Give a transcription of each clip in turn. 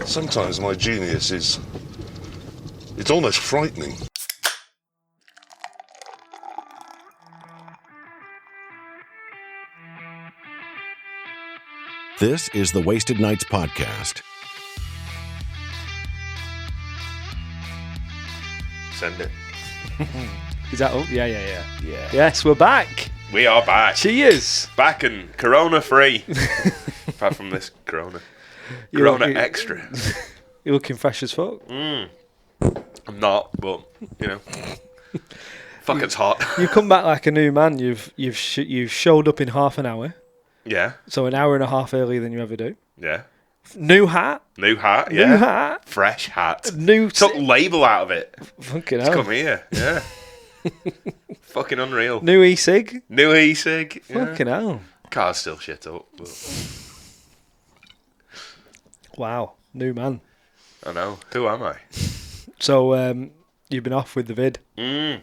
Sometimes my genius is... it's almost frightening. This is the Wasted Nights Podcast. Send it. Is that up? Yeah. Yes, we're back. We are back. Cheers. Back and Corona free. Apart from this Corona. Corona Extra. You're looking fresh as fuck. I'm not, but, you know. Fuck, it's hot. You come back like a new man. You've showed up in half an hour. Yeah. So an hour and a half earlier than you ever do. Yeah. New hat. New hat, yeah. New hat. Fresh hat. New... Took label out of it. Fucking It's hell. come here, yeah. Fucking unreal. New e-cig. New e-cig. Yeah. Fucking hell. Car's still shit up, but... Wow. New man. I know. Who am I? So, you've been off with the vid. The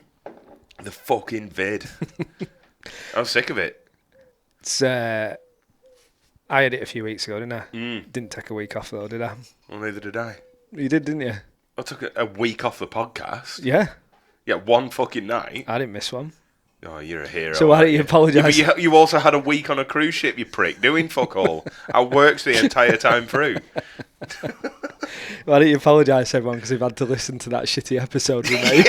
fucking vid. I'm sick of it. It's, I had it a few weeks ago, didn't I? Didn't take a week off though, did I? Well, neither did I. You did, didn't you? I took a week off the podcast. Yeah. Yeah, one fucking night. I didn't miss one. Oh, you're a hero. So why don't you apologise? Yeah, but you also had a week on a cruise ship, you prick, doing fuck all. I worked the entire time through. Why don't you apologise to everyone because they've had to listen to that shitty episode we made?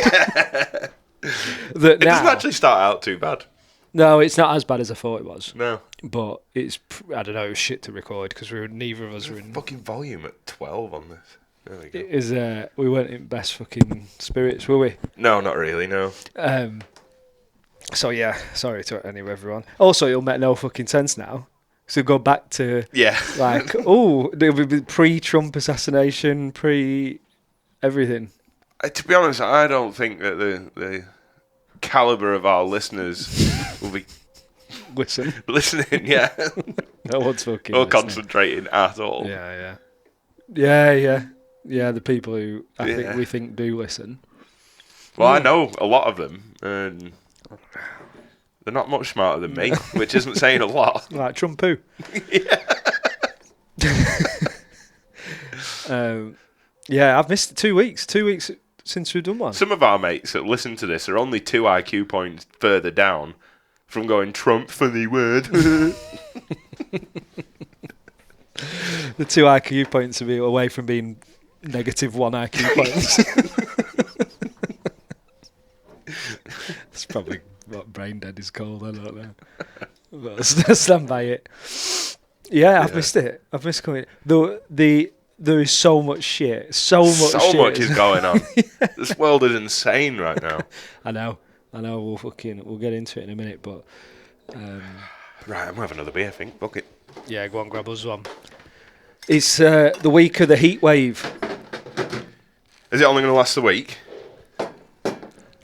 It doesn't actually start out too bad. No, it's not as bad as I thought it was. No. But it's, I don't know, it was shit to record because neither of us were in... Fucking volume at 12 on this. There we go. It is, we weren't in best fucking spirits, were we? No, not really, no. So yeah, sorry to everyone. Also, it'll make no fucking sense now. So go back to like, oh, there'll be pre-Trump assassination, pre-everything. To be honest, I don't think that the caliber of our listeners will be listening. Yeah, No one's fucking or listening. concentrating at all. Yeah. The people who we think do listen. Well, I know a lot of them, and they're not much smarter than me, which isn't saying a lot. Like Trump poo. Yeah, I've missed 2 weeks. 2 weeks since we've done one. Some of our mates that listen to this are only 2 IQ points further down from going, Trump, funny word. The 2 IQ points will be away from being negative 1 IQ points. That's probably what brain dead is called, I don't know. But I stand by it. Yeah, I've missed it. I've missed coming. There is so much shit. So much is going on. This world is insane right now. I know. We'll get into it in a minute, but Right, I'm gonna have another beer, I think. Fuck it. yeah, go on, grab us one. It's the week of the heat wave. Is it only gonna last a week?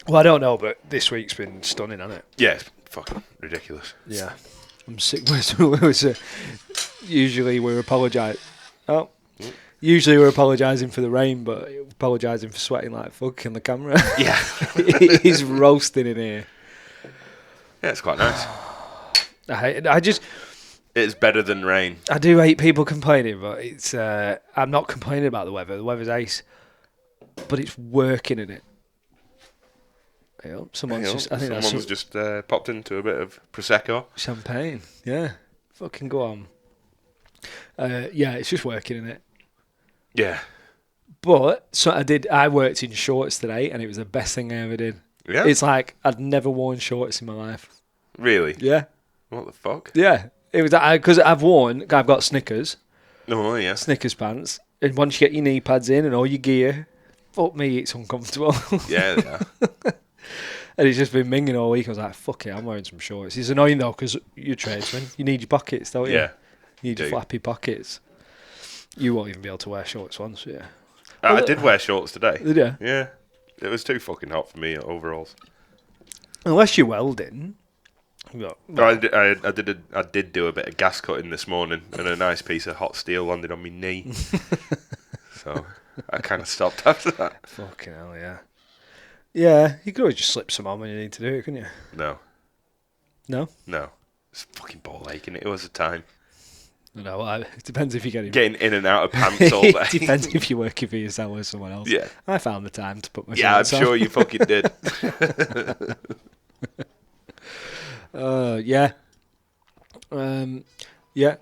Well, I don't know, but this week's been stunning, hasn't it? Yeah, it's fucking ridiculous. Yeah. I'm sick. Usually we're apologising. Usually we're apologising for the rain, but apologising for sweating like fuck on the camera. Yeah. He's roasting in here. Yeah, it's quite nice. It's better than rain. I do hate people complaining, but it's. I'm not complaining about the weather. The weather's ace, but it's working in it. Someone's just popped into a bit of prosecco. Champagne. Yeah, fucking go on. Yeah, it's just working in it. Yeah. But I worked in shorts today, and it was the best thing I ever did. Yeah. It's like I'd never worn shorts in my life. Really? Yeah. What the fuck? Yeah. It was because I've got Snickers. Oh yeah. Snickers pants, and once you get your knee pads in and all your gear, fuck me, it's uncomfortable. Yeah, they are. And he's just been minging all week. I was like, fuck it, I'm wearing some shorts. It's annoying though, because you're a tradesman. You need your pockets, don't you? Yeah. You need your flappy pockets. You won't even be able to wear shorts once, yeah. I did wear shorts today. Did you? Yeah. It was too fucking hot for me overalls. Unless you're welding. I did do a bit of gas cutting this morning, and a nice piece of hot steel landed on my knee. So I kind of stopped after that. Fucking hell, yeah. Yeah, you could always just slip some on when you need to do it, couldn't you? No. No? No. It's fucking ball aching. It was a time. No, it depends if you're getting in and out of pants all day. It depends if you're working for yourself or someone else. Yeah. I found the time to put my Yeah, I'm shorts on. sure you fucking did. Yeah. Yeah.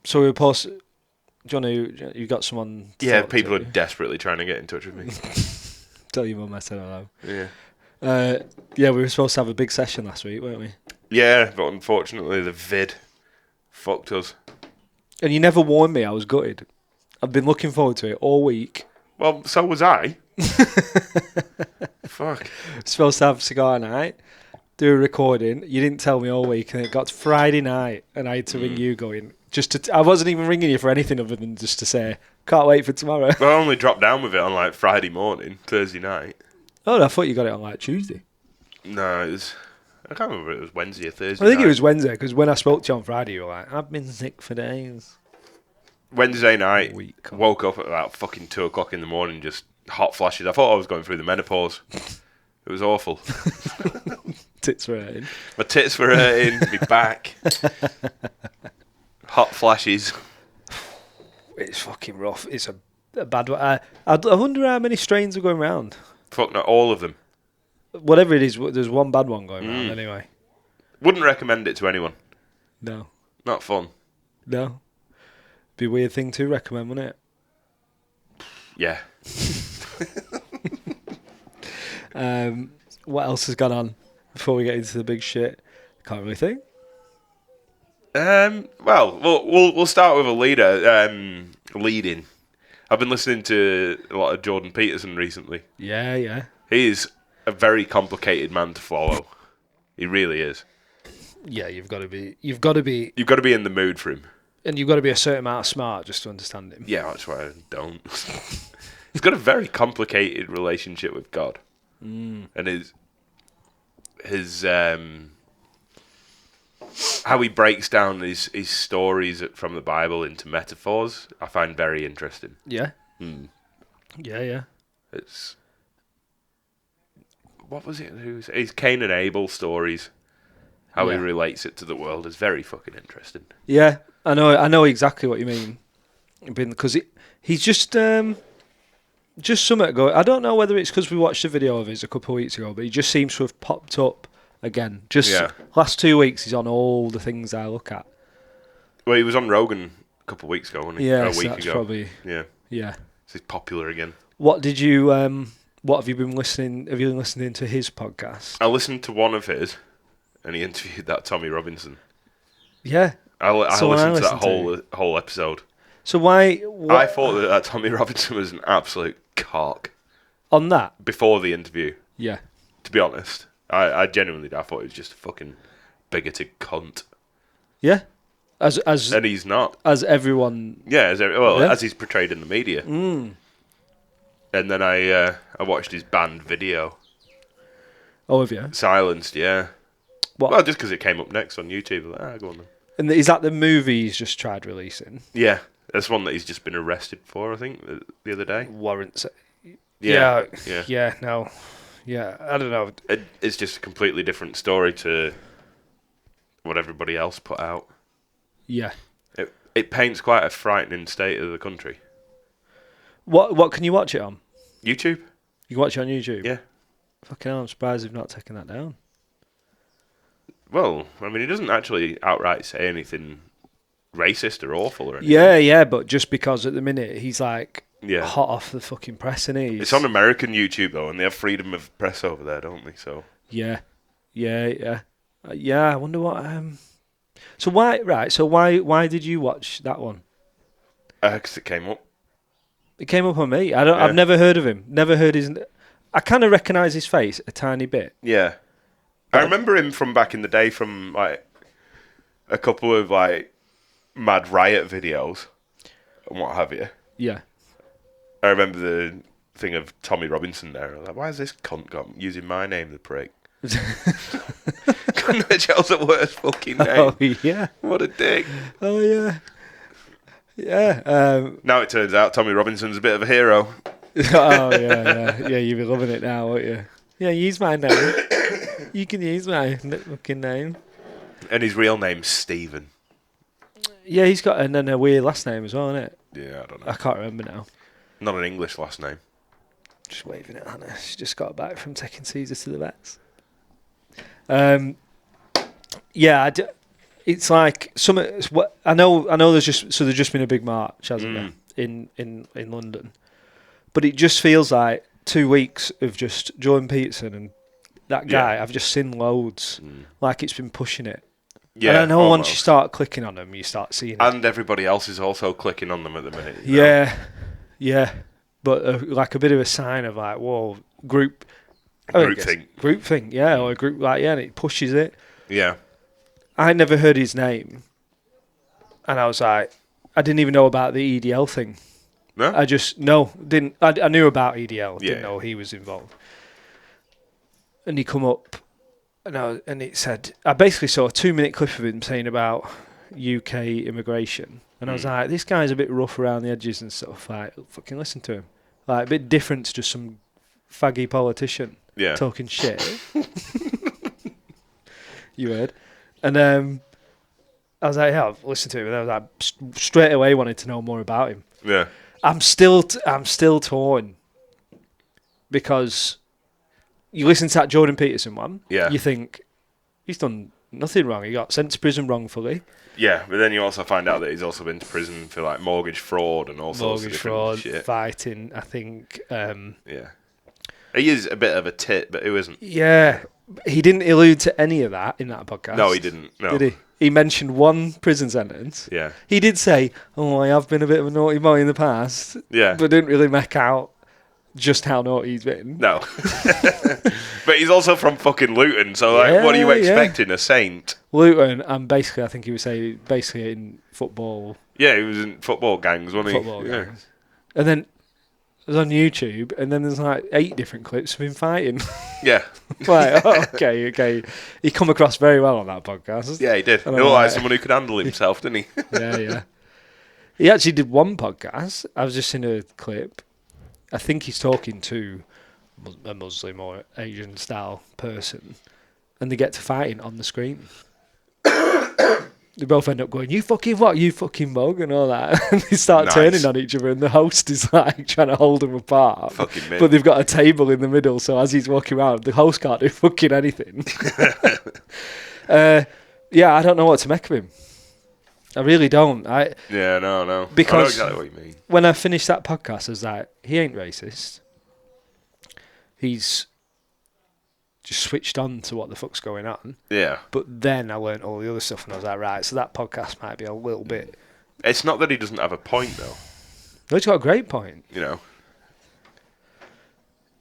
So we post. John, you got someone? Yeah, people are desperately trying to get in touch with me. Tell your mum I said hello. Yeah. Yeah, we were supposed to have a big session last week, weren't we? Yeah, but unfortunately the vid fucked us. And you never warned me. I was gutted. I've been looking forward to it all week. Well, so was I. Fuck. Supposed to have cigar night, do a recording. You didn't tell me all week, and it got to Friday night, and I had to ring you going. I wasn't even ringing you for anything other than just to say, can't wait for tomorrow. Well, I only dropped down with it on like Friday morning, Thursday night. Oh, I thought you got it on like Tuesday. No, it was... I can't remember if it was Wednesday or Thursday I think night. it was Wednesday, because when I spoke to you on Friday, you were like, I've been sick for days. Wednesday night, Week. woke up at about fucking 2 o'clock in the morning, just hot flashes. I thought I was going through the menopause. It was awful. Tits were hurting. My tits were hurting, my back. Hot flashes. It's fucking rough. It's a bad one. I wonder how many strains are going around. Fuck, not all of them. Whatever it is, there's one bad one going around anyway. Wouldn't recommend it to anyone. No. Not fun. No. Be a weird thing to recommend, wouldn't it? Yeah. What else has gone on before we get into the big shit? Can't really think. Well, we'll start with a leading. I've been listening to a lot of Jordan Peterson recently. Yeah. He's a very complicated man to follow. He really is. Yeah, you've got to be, You've got to be in the mood for him. and you've got to be a certain amount of smart just to understand him. Yeah, that's why I don't. He's got a very complicated relationship with God, and his how he breaks down his stories from the Bible into metaphors, I find very interesting. Yeah. Yeah. It's what was it? His Cain and Abel stories. How he relates it to the world is very fucking interesting. Yeah, I know exactly what you mean. Because he's just something to go. I don't know whether it's because we watched a video of his a couple of weeks ago, but he just seems to have popped up again. Last 2 weeks, he's on all the things I look at. Well, he was on Rogan a couple of weeks ago, wasn't he? Yeah, a week ago. Probably. Yeah. Yeah. So he's popular again. What did you? What have you been listening? Have you been listening to his podcast? I listened to one of his, and he interviewed that Tommy Robinson. Yeah. I listened to that whole episode. So why? I thought that Tommy Robinson was an absolute cock on that before the interview. Yeah. To be honest, I genuinely thought he was just a fucking bigoted cunt. Yeah. As and he's not. As everyone. Yeah. As he's portrayed in the media. And then I watched his banned video. Oh, have you? Silenced, yeah. What? Well, just because it came up next on YouTube. Like, go on then. And is that the movie he's just tried releasing? Yeah. That's one that he's just been arrested for, I think, the other day. Warrants. Yeah. No. Yeah, I don't know. It's just a completely different story to what everybody else put out. Yeah. It paints quite a frightening state of the country. What can you watch it on? YouTube. You can watch it on YouTube? Yeah. Fucking hell, I'm surprised they've not taken that down. Well, I mean, he doesn't actually outright say anything racist or awful or anything. Yeah, but just because at the minute he's like hot off the fucking press, and it's on American YouTube though, and they have freedom of press over there, don't they? So yeah. I wonder what. So why did you watch that one? Because it came up. It came up on me. I've never heard of him. Never heard his. I kind of recognise his face a tiny bit. Yeah, I remember him from back in the day from like a couple of like mad riot videos and what have you. Yeah. I remember the thing of Tommy Robinson there. I was like, why is this cunt got using my name, the prick? Couldn't have chose a worse fucking name. Oh yeah. What a dick. Oh yeah. Yeah. Now it turns out Tommy Robinson's a bit of a hero. Oh yeah. You'll be loving it now, won't you? Yeah, use my name. You can use my fucking name. And his real name's Stephen. Yeah, he's got and then a weird last name as well, isn't it? Yeah, I don't know. I can't remember now. Not an English last name. Just waving at Hannah. She just got back from taking Caesar to the vets. It's like some. I know. There's just been a big march, hasn't there, in London, but it just feels like 2 weeks of just Jordan Peterson and that guy. I've just seen loads, like it's been pushing it. Yeah, and I know once you start clicking on them, you start seeing it. And everybody else is also clicking on them at the minute. Yeah. But like a bit of a sign of like, whoa, group thing, yeah, or a group and it pushes it. Yeah. I never heard his name, and I was like, I didn't even know about the EDL thing. No? Didn't. I knew about EDL, didn't know he was involved. And he come up, and it said, I basically saw a 2-minute clip of him saying about UK immigration. And I was like, this guy's a bit rough around the edges and stuff. Like, fucking listen to him. Like, a bit different to just some faggy politician talking shit. You heard? And I was like, yeah, listen to him. And I was like, straight away wanted to know more about him. Yeah. I'm still torn because you listen to that Jordan Peterson one. Yeah. You think he's done nothing wrong. He got sent to prison wrongfully. Yeah, but then you also find out that he's also been to prison for like mortgage fraud and all sorts of different shit. Fighting, I think. Yeah. He is a bit of a tit, but who isn't? Yeah. He didn't allude to any of that in that podcast. No, he didn't. No. Did he? He mentioned one prison sentence. Yeah. He did say, I have been a bit of a naughty boy in the past. Yeah. But didn't really make out just how naughty he's been. No. But he's also from fucking Luton, so like, what are you expecting? A saint? Luton, and basically, I think he was saying, in football. Yeah, he was in football gangs, wasn't he? Football gangs. And then it was on YouTube, and then there's like 8 different clips of him fighting. Yeah. Like, okay. He come across very well on that podcast. Yeah, he did. He looked like someone who could handle himself, didn't he? Yeah. He actually did one podcast. I was just in a clip. I think he's talking to a Muslim or Asian style person, and they get to fighting on the screen. They both end up going, "You fucking what? You fucking mug," and all that. And they start turning on each other, and the host is like trying to hold them apart. Fucking mid. But they've got a table in the middle, so as he's walking around, the host can't do fucking anything. I don't know what to make of him. I really don't. No. Because I know exactly what you mean. When I finished that podcast, I was like, he ain't racist. He's just switched on to what the fuck's going on. Yeah. But then I learned all the other stuff, and I was like, right, so that podcast might be a little bit... It's not that he doesn't have a point, though. No, he's got a great point. You know?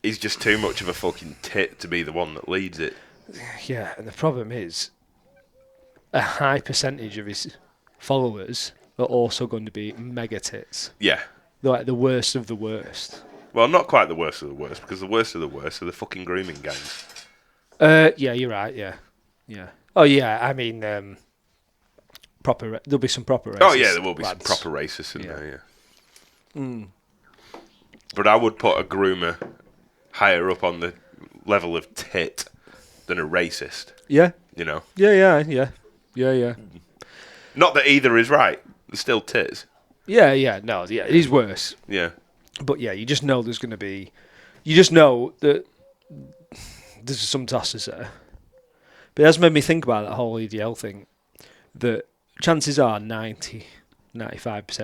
He's just too much of a fucking tit to be the one that leads it. Yeah, and the problem is, a high percentage of his followers are also going to be mega tits. Yeah. They're like the worst of the worst. Well, not quite the worst of the worst, because the worst of the worst are the fucking grooming gangs. Yeah, you're right, yeah. Oh, yeah, I mean, there'll be some proper racists. Oh, yeah, there will be some proper racists in there, yeah. But I would put a groomer higher up on the level of tit than a racist. Yeah. You know? Yeah. Not that either is right. They're still tits. Yeah, it is worse. Yeah. But yeah, you just know there's going to be... You just know that there's some tosses there. But it has made me think about that whole EDL thing, that chances are 95%,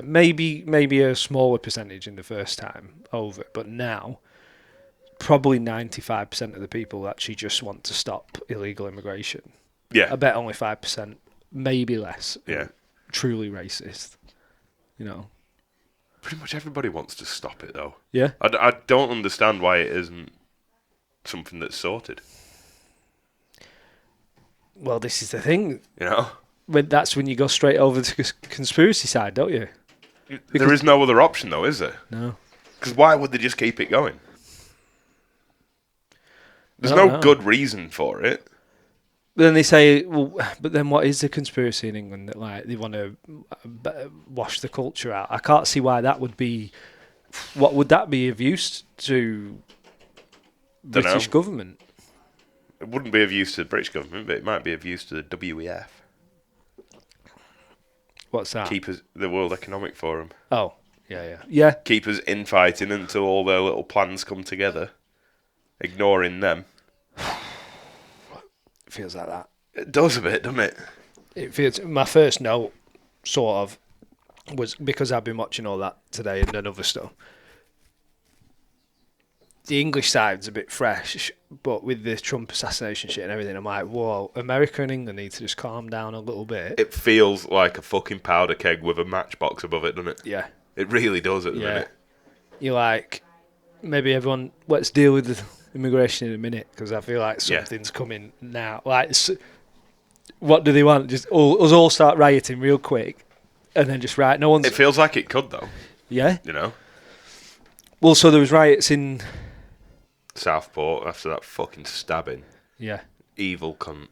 maybe a smaller percentage in the first time over, but now probably 95% of the people actually just want to stop illegal immigration. Yeah. I bet only 5%, maybe less, yeah, truly racist. You know? Pretty much everybody wants to stop it, though. Yeah? I don't understand why it isn't something that's sorted. Well, this is the thing. You know? That's when you go straight over to the conspiracy side, don't you? There is no other option, though, is there? No. Because why would they just keep it going? There's no good reason for it. But then they say, well, but then what is the conspiracy in England that like they want to wash the culture out? I can't see why that would be. What would that be of use to British government? It wouldn't be of use to the British government, but it might be of use to the WEF. What's that? Keep us the World Economic Forum. Oh, yeah. Keep us infighting until all their little plans come together. Ignoring them. It feels like that. It does a bit, doesn't it? It feels. My first note, sort of, was because I've been watching all that today and then other stuff. The English side's a bit fresh, but with the Trump assassination shit and everything, I'm like, whoa, America and England need to just calm down a little bit. It feels like a fucking powder keg with a matchbox above it, doesn't it? Yeah. It really does at the minute. You're like, maybe everyone, let's deal with the immigration in a minute, because I feel like something's coming now. Like, what do they want? Just us all start rioting real quick, and then just no one's... It feels like it could, though. Yeah? You know? Well, so there was riots in... Southport after that fucking stabbing. Yeah. Evil cunt.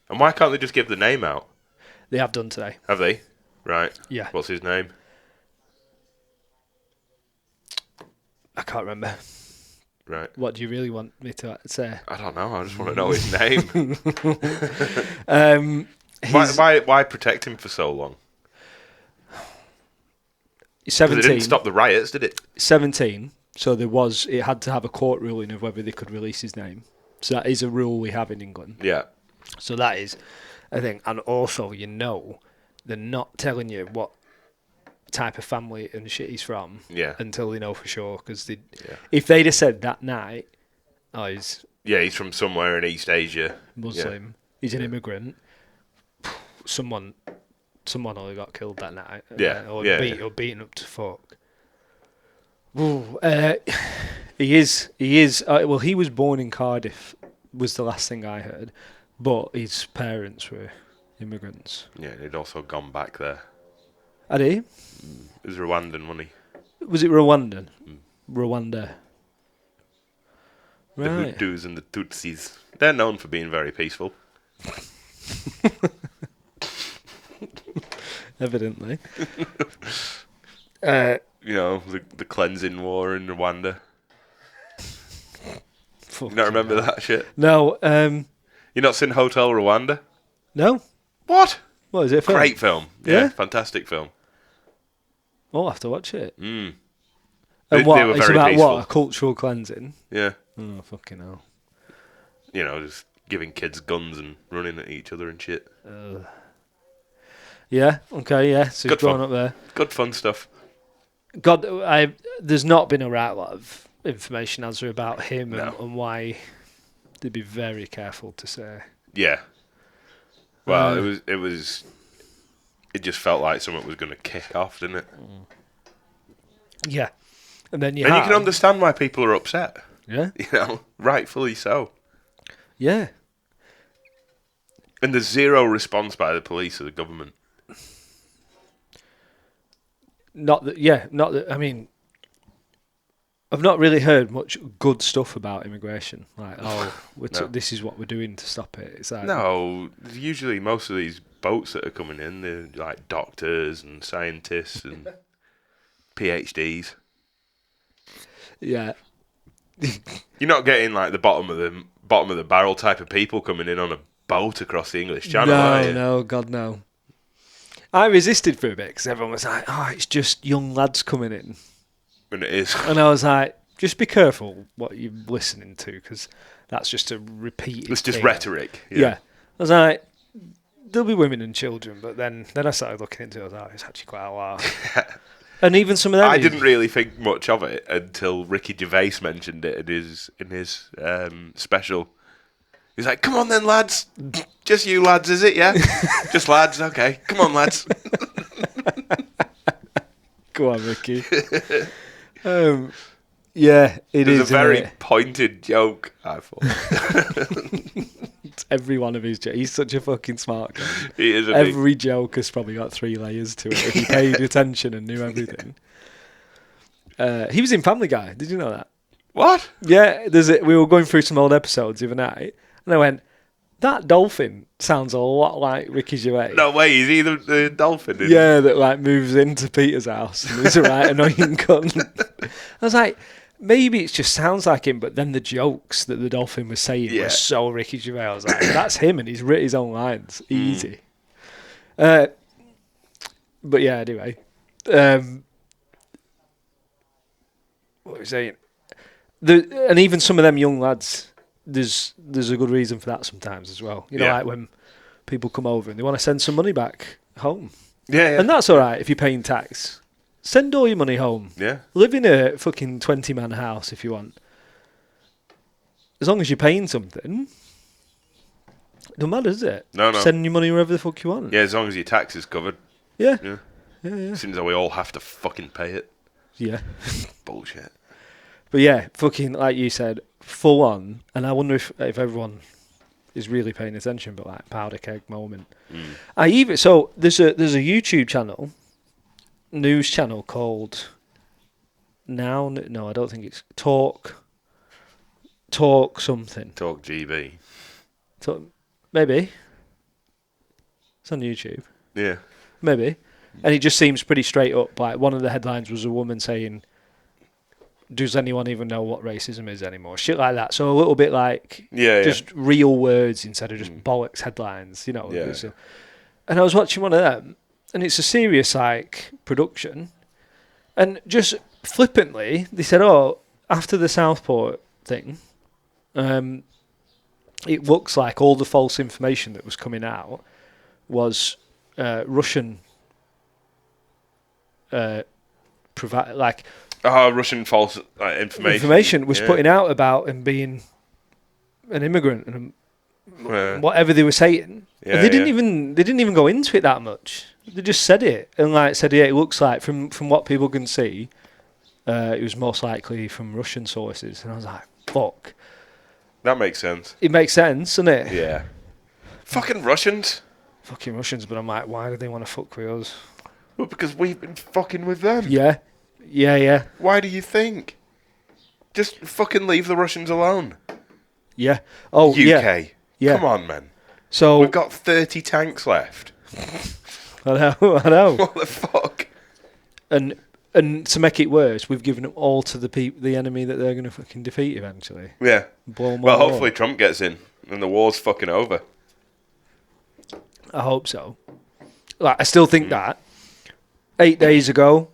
And why can't they just give the name out? They have done today. Have they? Right. Yeah. What's his name? I can't remember. Right. What do you really want me to say? I don't know. I just want to know his name. Why protect him for so long? 17. It didn't stop the riots, did it? 17. So it had to have a court ruling of whether they could release his name. So that is a rule we have in England. Yeah. So that is a thing. And also, they're not telling you what type of family and shit he's from until they know for sure. Because if they'd have said that night, he's from somewhere in East Asia. Muslim, he's an immigrant, someone only got killed that night. Or beaten up to fuck. Ooh, he is. Well, he was born in Cardiff, was the last thing I heard, but his parents were immigrants. Yeah, he'd also gone back there. Had he? It was Rwandan, wasn't he? Was it Rwandan? Rwanda. Right. The Hutus and the Tutsis. They're known for being very peaceful. Evidently. The cleansing war in Rwanda. You don't remember that shit? No. You not seen Hotel Rwanda? No. What? What is it? Great film. Yeah? Fantastic film. I'll have to watch it. Mm. And They were it's very about peaceful. what? A cultural cleansing? Yeah. Oh, fucking hell. Just giving kids guns and running at each other and shit. Yeah, okay, yeah. So Good he's grown fun. up there. Good fun stuff. God, there's not been a right lot of information, has there, about him and why they'd be very careful to say. Yeah. Well, it just felt like something was going to kick off, didn't it? Yeah. And then you can understand why people are upset. Yeah. Rightfully so. Yeah. And there's zero response by the police or the government. I mean, I've not really heard much good stuff about immigration. Like, this is what we're doing to stop it. It's like, no, usually most of these boats that are coming in, they're like doctors and scientists and PhDs. Yeah. You're not getting like the bottom of the barrel type of people coming in on a boat across the English Channel. No, God, no. I resisted for a bit because everyone was like, it's just young lads coming in. And it is. And I was like, just be careful what you're listening to, because that's just a repeated It's just thing. rhetoric. Yeah. I was like, there'll be women and children, but then I started looking into it. I was like, it's actually quite a lot. And even some of them... I didn't really think much of it until Ricky Gervais mentioned it in his special. He's like, come on then, lads. Just you lads, is it, yeah? Just lads, okay. Come on, lads. Go on, Ricky. Yeah, it is. It's a very pointed joke, I thought. It's every one of his jokes. He's such a fucking smart guy. He is. Every joke has probably got 3 layers to it if he paid attention and knew everything. He was in Family Guy. Did you know that? What? Yeah, we were going through some old episodes the other night, and I went, that dolphin sounds a lot like Ricky Gervais. No way, is he the dolphin? Yeah, that like moves into Peter's house and is a right annoying cunt. I was like, maybe it just sounds like him, but then the jokes that the dolphin was saying were so Ricky Gervais. I was like, that's him, and he's written his own lines. Easy. But yeah, anyway. What was I saying? And even some of them young lads, there's a good reason for that sometimes as well. You know, Yeah. like when people come over and they want to send some money back home. Yeah. And that's all right if you're paying tax. Send all your money home. Yeah. Live in a fucking 20-man house if you want. As long as you're paying something, it don't matter, does it? No. Send your money wherever the fuck you want. Yeah, as long as your tax is covered. Yeah. Yeah. Yeah. Seems like we all have to fucking pay it. Yeah. Bullshit. But yeah, fucking, like you said, full on. And I wonder if everyone is really paying attention, but like powder keg moment. So there's a YouTube channel, news channel called Now. No, I don't think it's Talk something. Talk GB. Maybe it's on YouTube. Yeah. Maybe, and it just seems pretty straight up. Like one of the headlines was a woman saying, "Does anyone even know what racism is anymore?" Shit like that. So a little bit like just real words instead of just bollocks headlines. You know. Yeah. And I was watching one of them, and it's a serious like production, and just flippantly they said, "Oh, after the Southport thing, it looks like all the false information that was coming out was Russian Russian false information. Information was putting out about him being an immigrant and whatever they were saying. Yeah, And they didn't even go into it that much. They just said it and said, yeah, it looks like from what people can see, it was most likely from Russian sources. And I was like, fuck. That makes sense. It makes sense, doesn't it? Yeah. Fucking Russians. Fucking Russians, but I'm like, why do they want to fuck with us? Well, because we've been fucking with them. Yeah. Why do you think? Just fucking leave the Russians alone. Yeah. Oh, UK. Yeah. Come on, man. So We've got 30 tanks left. I know. What the fuck? And to make it worse, we've given it all to the enemy that they're going to fucking defeat eventually. Yeah. Blow them Well, all hopefully up. Trump gets in and the war's fucking over. I hope so. I still think that 8 days ago,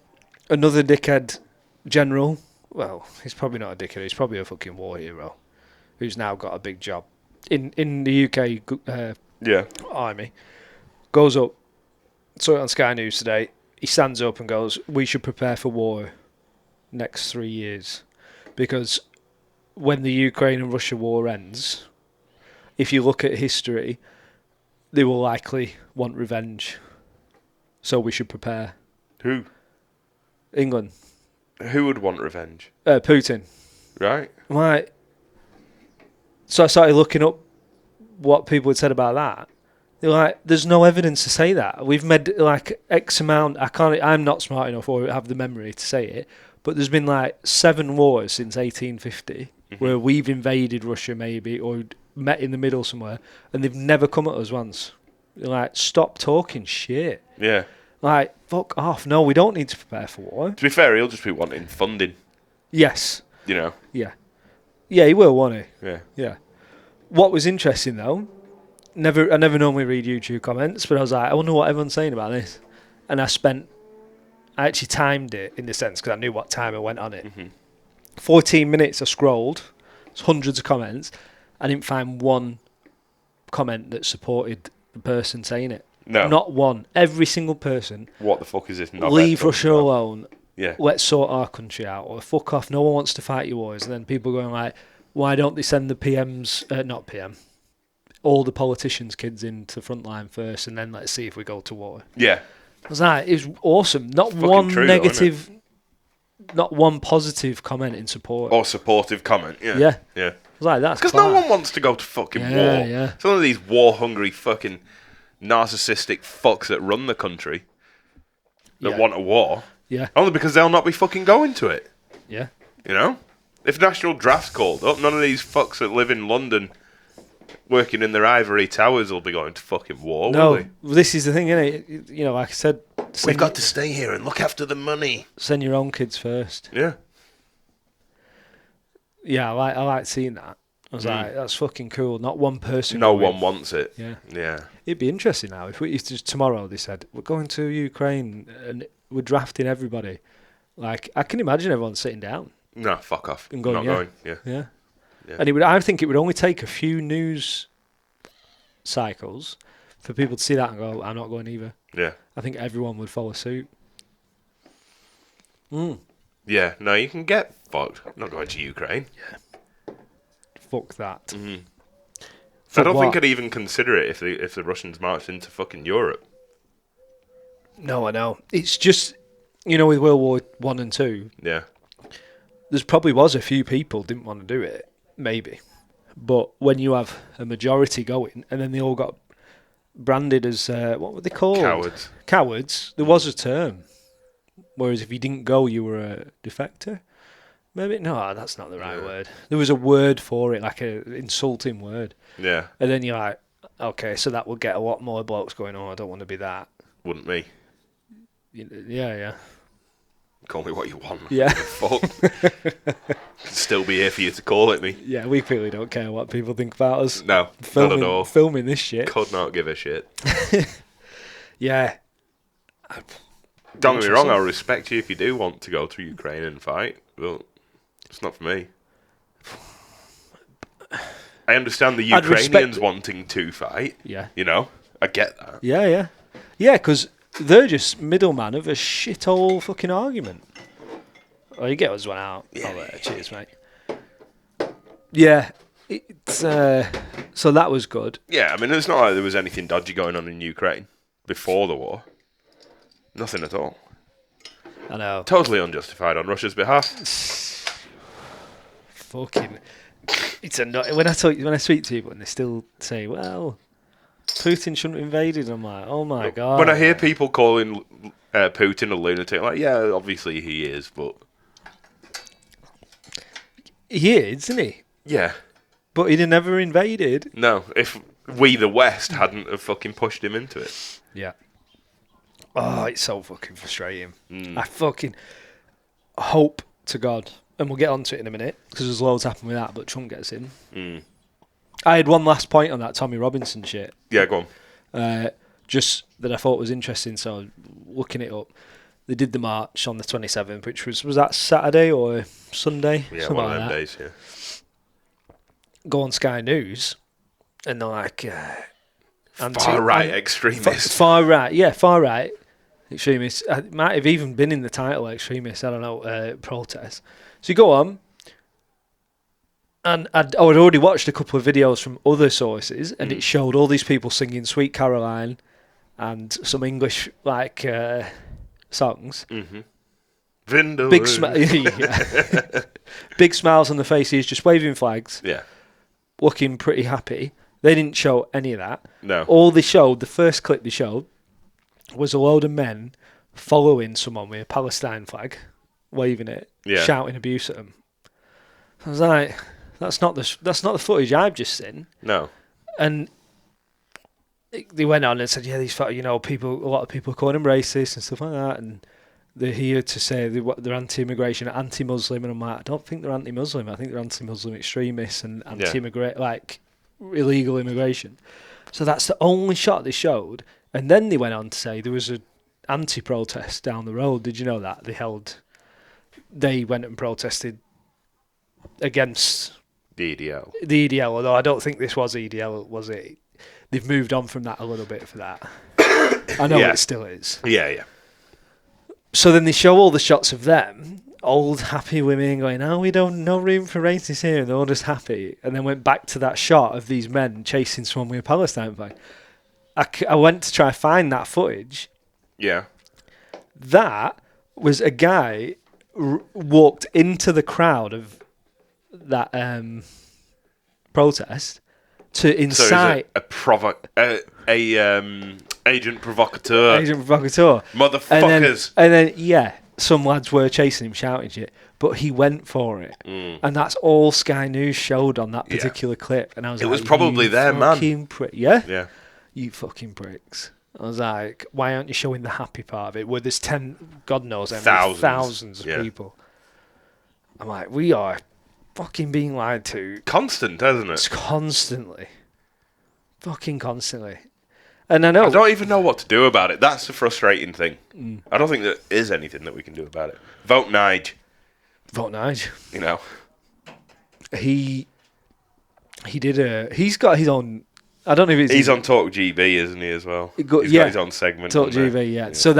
another dickhead general. Well, he's probably not a dickhead. He's probably a fucking war hero, who's now got a big job in the UK army. Goes up. Saw it on Sky News today. He stands up and goes, "We should prepare for war next 3 years, because when the Ukraine and Russia war ends, if you look at history, they will likely want revenge. So we should prepare." Who? England. Who would want revenge? Putin. Right? Right. So I started looking up what people had said about that. They're like, there's no evidence to say that. We've made like X amount. I'm not smart enough or have the memory to say it, but there's been like 7 wars since 1850 where we've invaded Russia maybe or met in the middle somewhere, and they've never come at us once. They're like, stop talking shit. Yeah. Like, fuck off. No, we don't need to prepare for war. To be fair, he'll just be wanting funding, Yes. you know? Yeah. Yeah, he will, won't he? Yeah. Yeah. What was interesting though, I never normally read YouTube comments, but I was like, I wonder what everyone's saying about this. And I actually timed it in the sense because I knew what time I went on it. 14 minutes I scrolled, it's hundreds of comments. I didn't find one comment that supported the person saying it. No. Not one. Every single person. What the fuck is this? Leave Russia alone. Yeah. Let's sort our country out. Or fuck off. No one wants to fight your wars. And then people going like, why don't they send the PMs, not PM, all the politicians' kids into the front line first, and then let's see if we go to war. Yeah. I was like, it was awesome. Not Fucking one true, though, negative, not one positive comment in support. Or supportive comment. Yeah. Yeah. Yeah. I was like, that's Because class. no one wants to go to fucking war. Yeah. Some of these war-hungry fucking narcissistic fucks that run the country that want a war. Yeah. Only because they'll not be fucking going to it. Yeah. You know? If national draft's called up, none of these fucks that live in London working in their ivory towers will be going to fucking war, will they? No, this is the thing, innit? You know, like I said, We've got to stay here and look after the money. send your own kids first. Yeah. Yeah, I like seeing that. I was like, that's fucking cool. Not one person. No going, one wants it. Yeah. Yeah. It'd be interesting now if just tomorrow they said we're going to Ukraine and we're drafting everybody. Like I can imagine everyone sitting down No, fuck off. and going, Not yeah, going. Yeah. yeah. Yeah. And I think it would only take a few news cycles for people to see that and go, I'm not going either. Yeah. I think everyone would follow suit. Yeah. No, you can get fucked. Not going to Ukraine. Fuck that. Mm. I Fuck don't what? think I'd even consider it if the Russians marched into fucking Europe. No, I know. It's just, with World War One and Two, Yeah. there's probably was a few people didn't want to do it, maybe. But when you have a majority going, and then they all got branded as, what were they called? Cowards. Cowards. There was a term. Whereas if you didn't go, you were a defector. Maybe no, that's not the right word. There was a word for it, like a insulting word. Yeah. And then you're like, okay, so that would get a lot more blokes going, I don't want to be that. Wouldn't me. Yeah. Call me what you want. Yeah. Fuck. Still be here for you to call it me. Yeah, we clearly don't care what people think about us. No, not at all. Filming this shit. Could not give a shit. Yeah. Don't get me wrong, I'll respect you if you do want to go to Ukraine and fight, but it's not for me. I understand the I'd Ukrainians respect- wanting to fight. Yeah. I get that. Yeah. Yeah, because they're just middleman of a shithole fucking argument. Oh, you get us one out. Yeah. Cheers, mate. Yeah. It's, so that was good. Yeah, I mean, it's not like there was anything dodgy going on in Ukraine before the war. Nothing at all. I know. Totally unjustified on Russia's behalf. Fucking. It's a when I speak to people and they still say, well, Putin shouldn't have invaded, I'm like, oh my God. When I hear people calling Putin a lunatic, like, yeah, obviously he is, but... He is, isn't he? Yeah. But he'd have never invaded. No, if we, the West, hadn't have fucking pushed him into it. Yeah. Oh, it's so fucking frustrating. I fucking hope to God, and we'll get onto it in a minute, because there's loads happening with that, but Trump gets in. I had one last point on that Tommy Robinson shit. Yeah, go on. Just that I thought was interesting, so looking it up. They did the march on the 27th, which was that Saturday or Sunday? Yeah, Something one of like them that. days, yeah. Go on Sky News, and they're like... Far-right extremists. Far right extremists. It might have even been in the title, extremists, I don't know, protest. So you go on, and I'd already watched a couple of videos from other sources, and it showed all these people singing Sweet Caroline and some English, songs. Vindaloo. Big smiles on the faces, just waving flags, Yeah. looking pretty happy. They didn't show any of that. No. All they showed, the first clip they showed, was a load of men following someone with a Palestine flag, waving it, shouting abuse at them. I was like, that's not the footage I've just seen. No. And they went on and said, yeah, these people, a lot of people are calling them racist and stuff like that, and they're here to say they're anti-immigration, anti-Muslim, and I'm like, I don't think they're anti-Muslim. I think they're anti-Muslim extremists and anti-immigrant, illegal immigration. So that's the only shot they showed. And then they went on to say there was an anti-protest down the road. Did you know that? They went and protested against The EDL. the EDL, although I don't think this was EDL, was it? They've moved on from that a little bit for that. I know it still is. Yeah. So then they show all the shots of them, old happy women going, we don't, no room for racists here, and they're all just happy. And then went back to that shot of these men chasing someone with a Palestine flag. I went to try and find that footage. Yeah. That was a guy walked into the crowd of that protest to incite... So agent provocateur. Agent provocateur. Motherfuckers. And then, some lads were chasing him, shouting shit, but he went for it. And that's all Sky News showed on that particular clip. And I was it like, was probably their man. Yeah? You fucking pricks. I was like, why aren't you showing the happy part of it? Where there's thousands of people. I'm like, we are fucking being lied to. Constant, hasn't It's it? constantly. Fucking constantly. And I know... I don't even know what to do about it. That's the frustrating thing. I don't think there is anything that we can do about it. Vote Nige. Vote Nige. You know. He did he's got his own... I don't know if it's... He's on Talk GB, isn't he, as well? He's got his own segment. Talk GB, yeah. So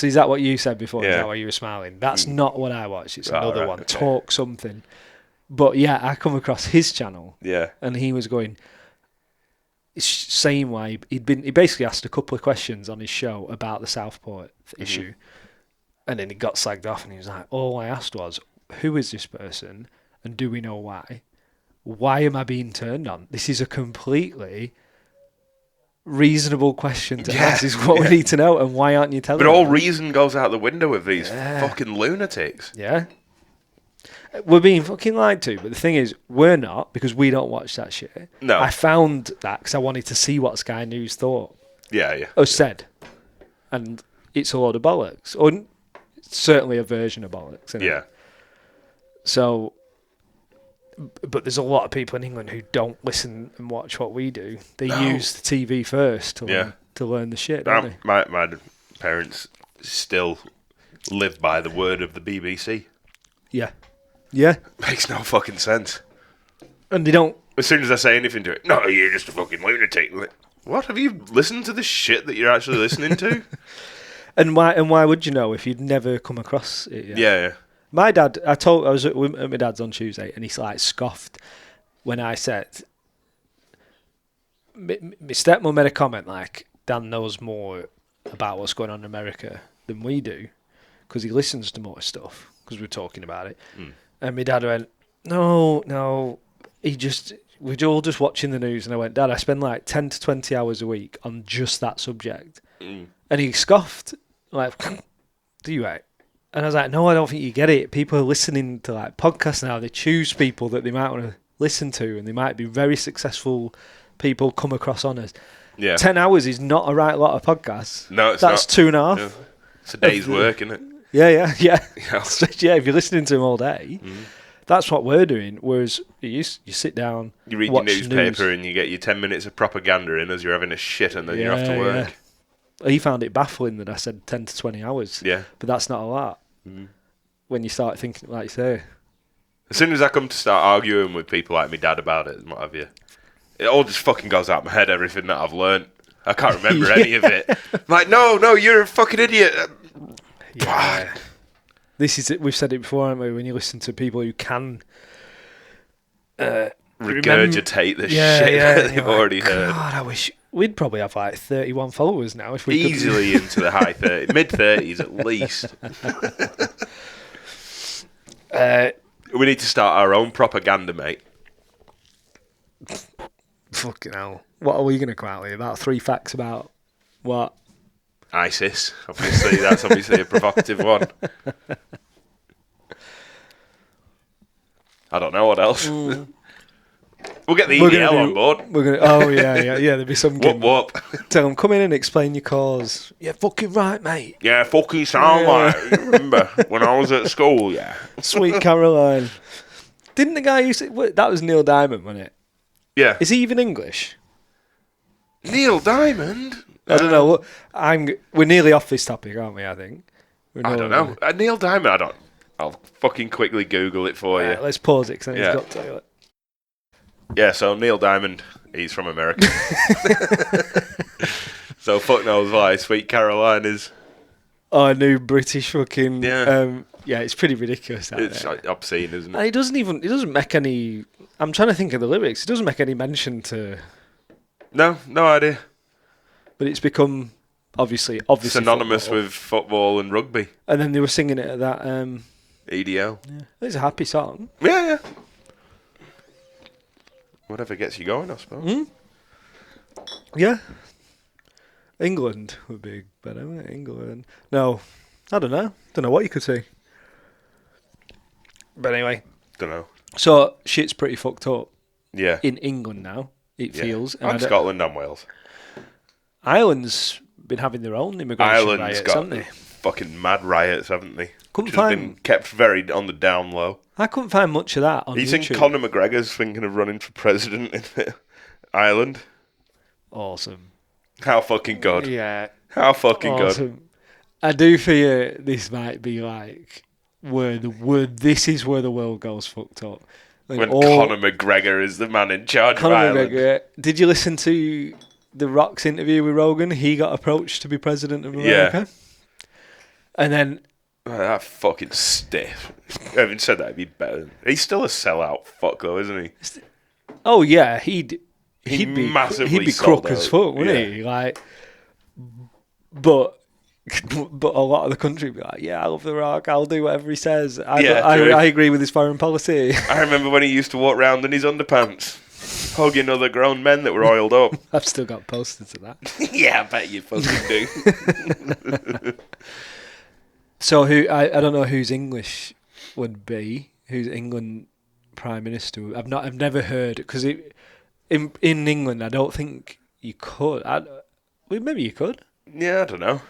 is that what you said before? Yeah. Is that why you were smiling? That's not what I watched. It's Oh, another right, one. okay. Talk something. But yeah, I come across his channel. Yeah. And he was going... Saying why he basically asked a couple of questions on his show about the Southport issue, and then he got slagged off, and he was like, "All I asked was, who is this person, and do we know why? Why am I being turned on? This is a completely reasonable question to ask. Is what we need to know, and why aren't you telling?" But me? all reason goes out the window with these fucking lunatics. Yeah. We're being fucking lied to, but the thing is, we're not, because we don't watch that shit. No. I found that because I wanted to see what Sky News thought. Yeah. Or said. And it's a load of bollocks. Or certainly a version of bollocks. Isn't it? Yeah. So, but there's a lot of people in England who don't listen and watch what we do. They use the TV first to learn the shit, don't they? My parents still live by the word of the BBC. Yeah. Yeah. Makes no fucking sense. And they don't... As soon as I say anything to it, no, you're just a fucking lunatic. Like, what? Have you listened to the shit that you're actually listening to? And why would you know if you'd never come across it yet? Yeah. My dad, I was at my dad's on Tuesday, and he like scoffed when I said, my stepmom made a comment like, Dan knows more about what's going on in America than we do, because he listens to more stuff, because we're talking about it. And my dad went, no, we're all just watching the news. And I went, Dad, I spend like 10 to 20 hours a week on just that subject. And he scoffed, like, do you, right? And I was like, no, I don't think you get it. People are listening to like podcasts now. They choose people that they might want to listen to, and they might be very successful people come across on us. Yeah. 10 hours is not a right lot of podcasts. No, it's That's not. 2.5. Yeah. It's a day's work, isn't it? Yeah. Yeah. Yeah, if you're listening to them all day, that's what we're doing. Whereas you sit down, You read your watch newspaper news. and you get your 10 minutes of propaganda in as you're having a shit and then you're off to work. Yeah. He found it baffling that I said 10 to 20 hours. Yeah. But that's not a lot. When you start thinking, like you say. As soon as I come to start arguing with people like my dad about it and what have you, it all just fucking goes out my head, everything that I've learnt. I can't remember any of it. I'm like, no, you're a fucking idiot. Yeah. This is it. We've said it before, haven't we? When you listen to people who can regurgitate the shit that they've already heard. God, I wish we'd probably have like 31 followers now if we Easily into the high 30s, mid 30s at least. We need to start our own propaganda, mate. Fucking hell. What are we going to come out with? About 3 facts about what? ISIS, obviously. That's obviously a provocative one. I don't know what else. We'll get the EDL on board. There'll be some Whoop. Tell them, come in and explain your cause. Yeah, fucking right, mate. Yeah, fucking sound like. Remember when I was at school? Yeah. Sweet Caroline. Didn't the guy used to... That was Neil Diamond, wasn't it? Yeah. Is he even English? Neil Diamond? I don't know. We're nearly off this topic, aren't we, I think? I don't know. Neil Diamond, I'll fucking quickly Google it for you. Let's pause it, because he's got to... Yeah, so Neil Diamond, he's from America. So fuck knows why Sweet Caroline is... Oh, a new British fucking... Yeah. It's pretty ridiculous. It's obscene, isn't it? And it doesn't make any... I'm trying to think of the lyrics. It doesn't make any mention to... No idea. But it's become obviously synonymous football. with football and rugby. And then they were singing it at that EDL. Yeah. It's a happy song. Yeah. Whatever gets you going, I suppose. Yeah. England would be better, wouldn't it? England. No, I don't know. Don't know what you could say. But anyway. Don't know. So shit's pretty fucked up. Yeah. In England now, it feels. And Scotland and Wales. Ireland's been having their own immigration riots, haven't they? Fucking mad riots, haven't they? Couldn't Which has find... been kept very on the down low. I couldn't find much of that on You think YouTube. Conor McGregor's thinking of running for president in Ireland? Awesome. How fucking good. Yeah. How fucking good. Awesome. I do fear this might be like this is where the world goes fucked up. When Conor McGregor is the man in charge of Ireland. McGregor. Did you listen to The Rock's interview with Rogan? He got approached to be president of America. Yeah. And then... Oh, that fucking stiff. Having said that, he'd be better. He's still a sellout fuck though, isn't he? Oh yeah, he'd be massively he'd be crook as fuck, wouldn't he? Like, but a lot of the country would be like, yeah, I love The Rock. I'll do whatever he says. I agree with his foreign policy. I remember when he used to walk around in his underpants, hugging other grown men that were oiled up. I've still got posters of that. Yeah, I bet you fucking do. So I don't know whose English would be, who's England Prime Minister. I've never heard, because in England I don't think you could. Maybe you could. Yeah, I don't know.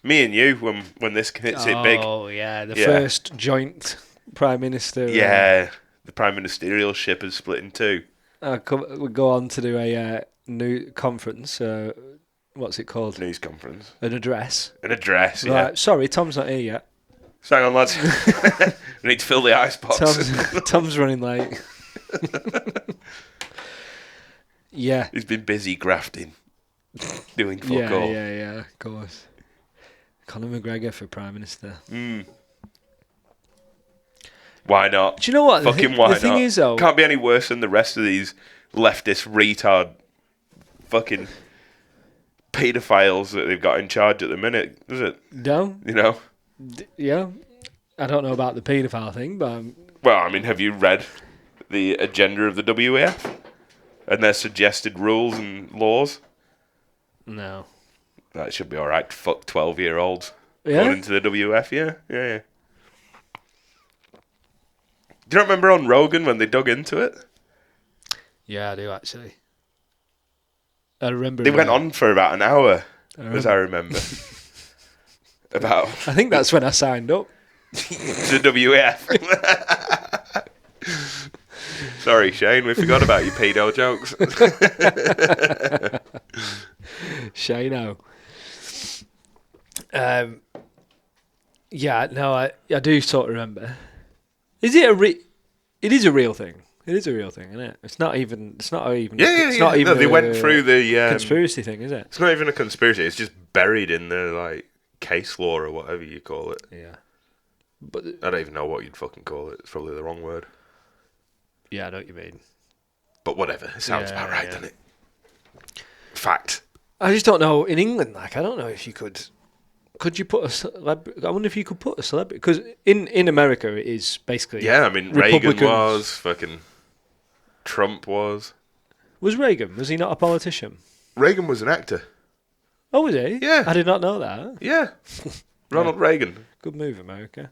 Me and you, when this hits it big. Oh yeah, the first joint Prime Minister. Yeah, the Prime Ministerial ship is split in two. We go on to do a new conference. What's it called? News conference. An address. An address, yeah. Right, sorry, Tom's not here yet. So hang on, lads. We need to fill the icebox. Tom's running late. Yeah. He's been busy grafting. Doing fuck all. Yeah, of course. Conor McGregor for Prime Minister. Why not? Do you know what? Fucking why not? The thing is, though... Can't be any worse than the rest of these leftist retard fucking paedophiles that they've got in charge at the minute, is it? No. You know? Yeah. I don't know about the paedophile thing, but... Well, I mean, have you read the agenda of the WEF? And their suggested rules and laws? No. That should be alright to fuck 12-year-olds. Yeah? Going into the WF, yeah. Do you not remember on Rogan when they dug into it? Yeah, I do, actually. I remember... They went on for about an hour, as I remember. About... I think that's when I signed up. to WF. Sorry, Shane, we forgot about your pedo jokes. Shane-o. Yeah, no, I do sort of remember. Is it it is a real thing. It is a real thing, isn't it? It's not even. Yeah. No, they went through the conspiracy thing, is it? It's not even a conspiracy. It's just buried in the case law or whatever you call it. Yeah, but I don't even know what you'd fucking call it. It's probably the wrong word. Yeah, I know what you mean. But whatever. It sounds about right, doesn't it? Fact. I just don't know. In England, I don't know if you could. Could you put a celebrity? I wonder if you could put a celebrity, because in America it is basically. Yeah, I mean Reagan was, fucking Trump was. Was Reagan? Was he not a politician? Reagan was an actor. Oh, was he? Yeah. I did not know that. Yeah. Ronald Reagan. Good move, America.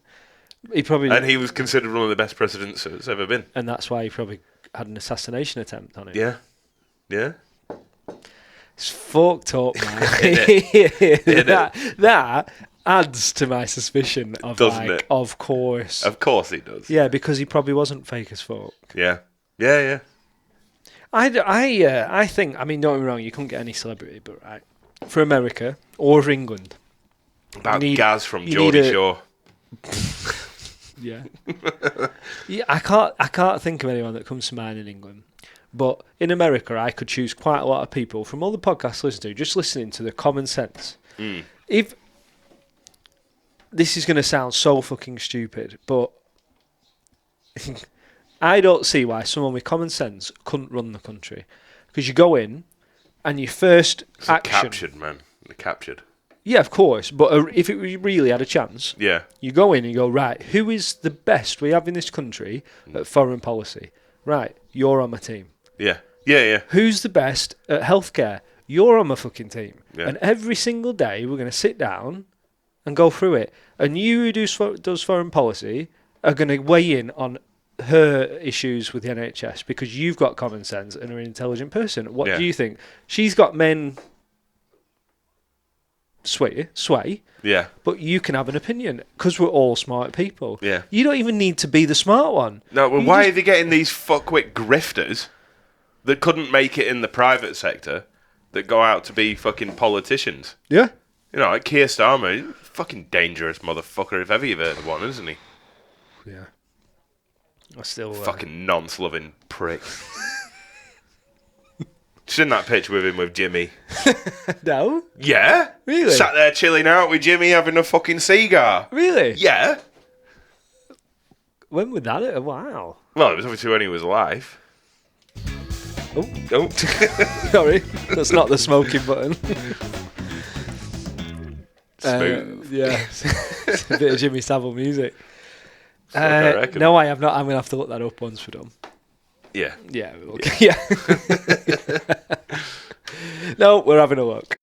He probably. And he was considered one of the best presidents that's ever been. And that's why he probably had an assassination attempt on him. Yeah. Yeah. It's fucked up, man. That adds to my suspicion of Doesn't it? Of course. Of course he does. Yeah, because he probably wasn't fake as fuck. Yeah. Yeah. I think, I mean, don't get me wrong, you couldn't get any celebrity, but right, for America or for England. About Gaz from Geordie Shore. Yeah. Yeah, I can't think of anyone that comes to mind in England. But in America, I could choose quite a lot of people from all the podcasts I listen to, just listening to the common sense. If this is going to sound so fucking stupid, but I don't see why someone with common sense couldn't run the country. Because you go in, and your first action... captured, man. They're captured. Yeah, of course. But if it really had a chance, yeah, you go in and you go, right, who is the best we have in this country at foreign policy? Right, you're on my team. Yeah. Who's the best at healthcare? You're on my fucking team. Yeah. And every single day we're going to sit down and go through it. And you who does foreign policy are going to weigh in on her issues with the NHS because you've got common sense and are an intelligent person. What do you think? She's got men sway, Yeah. but you can have an opinion because we're all smart people. Yeah. You don't even need to be the smart one. No, well, You why just- are they getting these fuckwit grifters that couldn't make it in the private sector that go out to be fucking politicians? Yeah. You know, like Keir Starmer, he's a fucking dangerous motherfucker if ever you've heard of one, isn't he? Yeah. I still... Fucking nonce-loving prick. Seen that picture with him with Jimmy? No? Yeah. Really? Sat there chilling out with Jimmy having a fucking cigar. Really? Yeah. When was that? Wow. Well, it was obviously when he was alive. Oh. Oh. Sorry. That's not the smoking button. Smooth. Yeah. It's a bit of Jimmy Savile music. I reckon. No, I have not. I'm going to have to look that up once we're done. Yeah. Yeah. Okay. Yeah. No, we're having a look.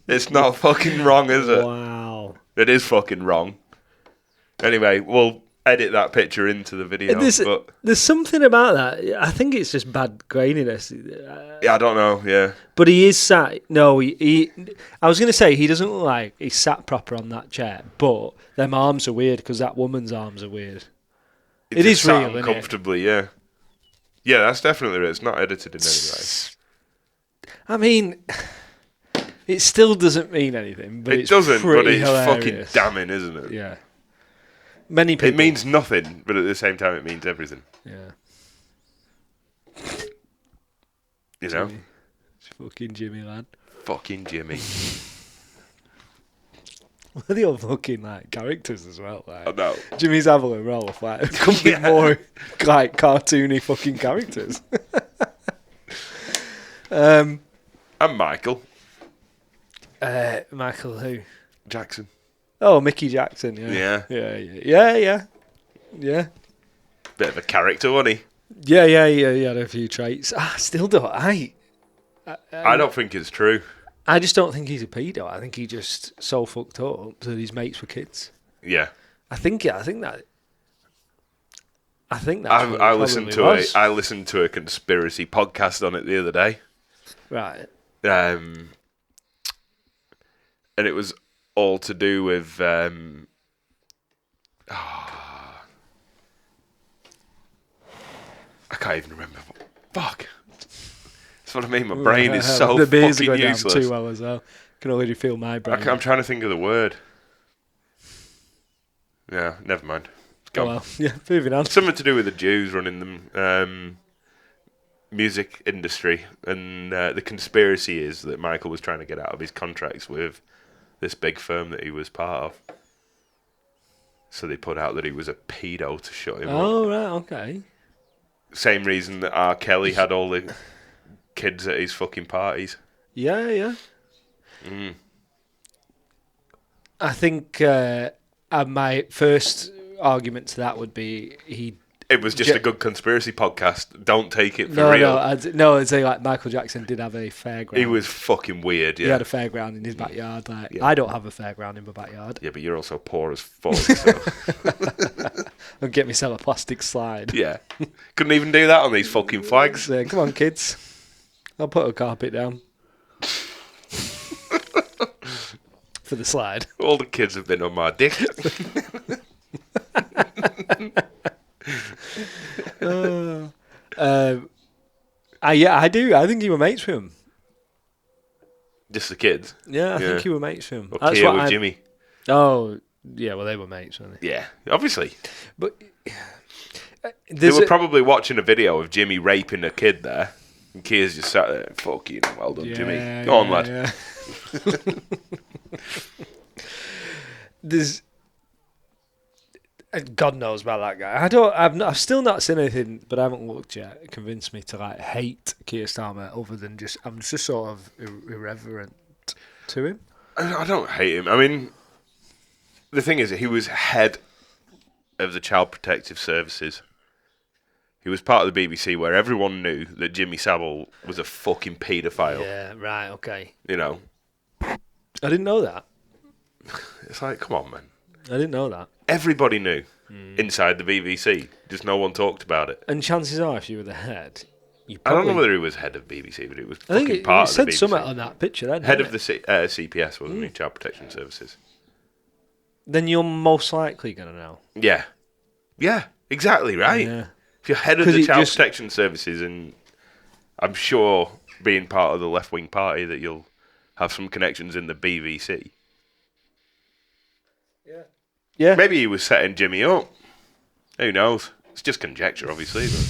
It's not fucking wrong, is it? Wow. It is fucking wrong. Anyway, we'll edit that picture into the video. But There's something about that. I think it's just bad graininess. yeah, I don't know. Yeah. But he is sat. No, he I was going to say he doesn't look like he's sat proper on that chair, but them arms are weird because that woman's arms are weird. It is sat real, isn't it? uncomfortably, yeah. Yeah, that's definitely real. It's not edited in any way. I mean, it still doesn't mean anything. But It it's doesn't, but pretty it's fucking hilarious. damning, isn't it? Yeah. Many people. It means nothing, but at the same time, it means everything. Yeah. You know? Jimmy. It's fucking Jimmy, lad. Fucking Jimmy. Well, they all fucking like characters as well. Like I know. Jimmy Savile and Rolf, like it could be more like cartoony fucking characters. And Michael Michael who? Jackson. Oh, Mickey Jackson. Yeah. Yeah. Yeah. Bit of a character, wasn't he? Yeah. He had a few traits. I still don't. I don't think it's true. I just don't think he's a pedo. I think he just so fucked up that his mates were kids. Yeah. I think that. I listened to a conspiracy podcast on it the other day. Right. And it was all to do with I can't even remember. Fuck. That's what I mean. My brain is so the beers are fucking going useless. down too well as well. Can already feel my brain. I'm trying to think of the word. Yeah, never mind. It's Oh, gone. well, yeah, moving on. Something to do with the Jews running the music industry, and the conspiracy is that Michael was trying to get out of his contracts with this big firm that he was part of. So they put out that he was a pedo to shut him up. Oh, right, okay. Same reason that R. Kelly had all the kids at his fucking parties. Yeah. Mm. I think my first argument to that would be It was just a good conspiracy podcast. Don't take it for real. I'd say like Michael Jackson did have a fairground. He was fucking weird, yeah. He had a fairground in his backyard. Like Yeah. I don't have a fairground in my backyard. Yeah, but you're also poor as fuck, so... I'll get myself a plastic slide. Yeah. Couldn't even do that on these fucking flags. So, come on, kids. I'll put a carpet down. For the slide. All the kids have been on my dick. I do. I think you were mates with him. Just the kids. Yeah, I Yeah. think you were mates with him. Up here with Jimmy. Oh, yeah, well, they were mates, weren't they? Yeah, obviously. But They there's were probably watching a video of Jimmy raping a kid there. And Keir's just sat there, fuck you, well done, Jimmy. Go on, lad. Yeah. There's God knows about that guy. I've still not seen anything, but I haven't looked yet. It convinced me to like hate Keir Starmer. Other than I'm just sort of irreverent to him. I don't hate him. I mean, the thing is, he was head of the Child Protective Services. He was part of the BBC where everyone knew that Jimmy Savile was a fucking paedophile. Yeah, right, okay. You know? I didn't know that. It's like, come on, man. I didn't know that. Everybody knew inside the BBC. Just no one talked about it. And chances are, if you were the head, I don't know whether he was head of BBC, but it was I think fucking it part of the said BBC. something on that picture then. Head didn't of the CPS, wasn't he? Child Protection Services. Then you're most likely going to know. Yeah. Yeah, exactly, right? Yeah. If you're head of 'Cause the it Child just- Protection Services, and I'm sure being part of the left-wing party that you'll have some connections in the BBC. Yeah. Maybe he was setting Jimmy up. Who knows? It's just conjecture, obviously. But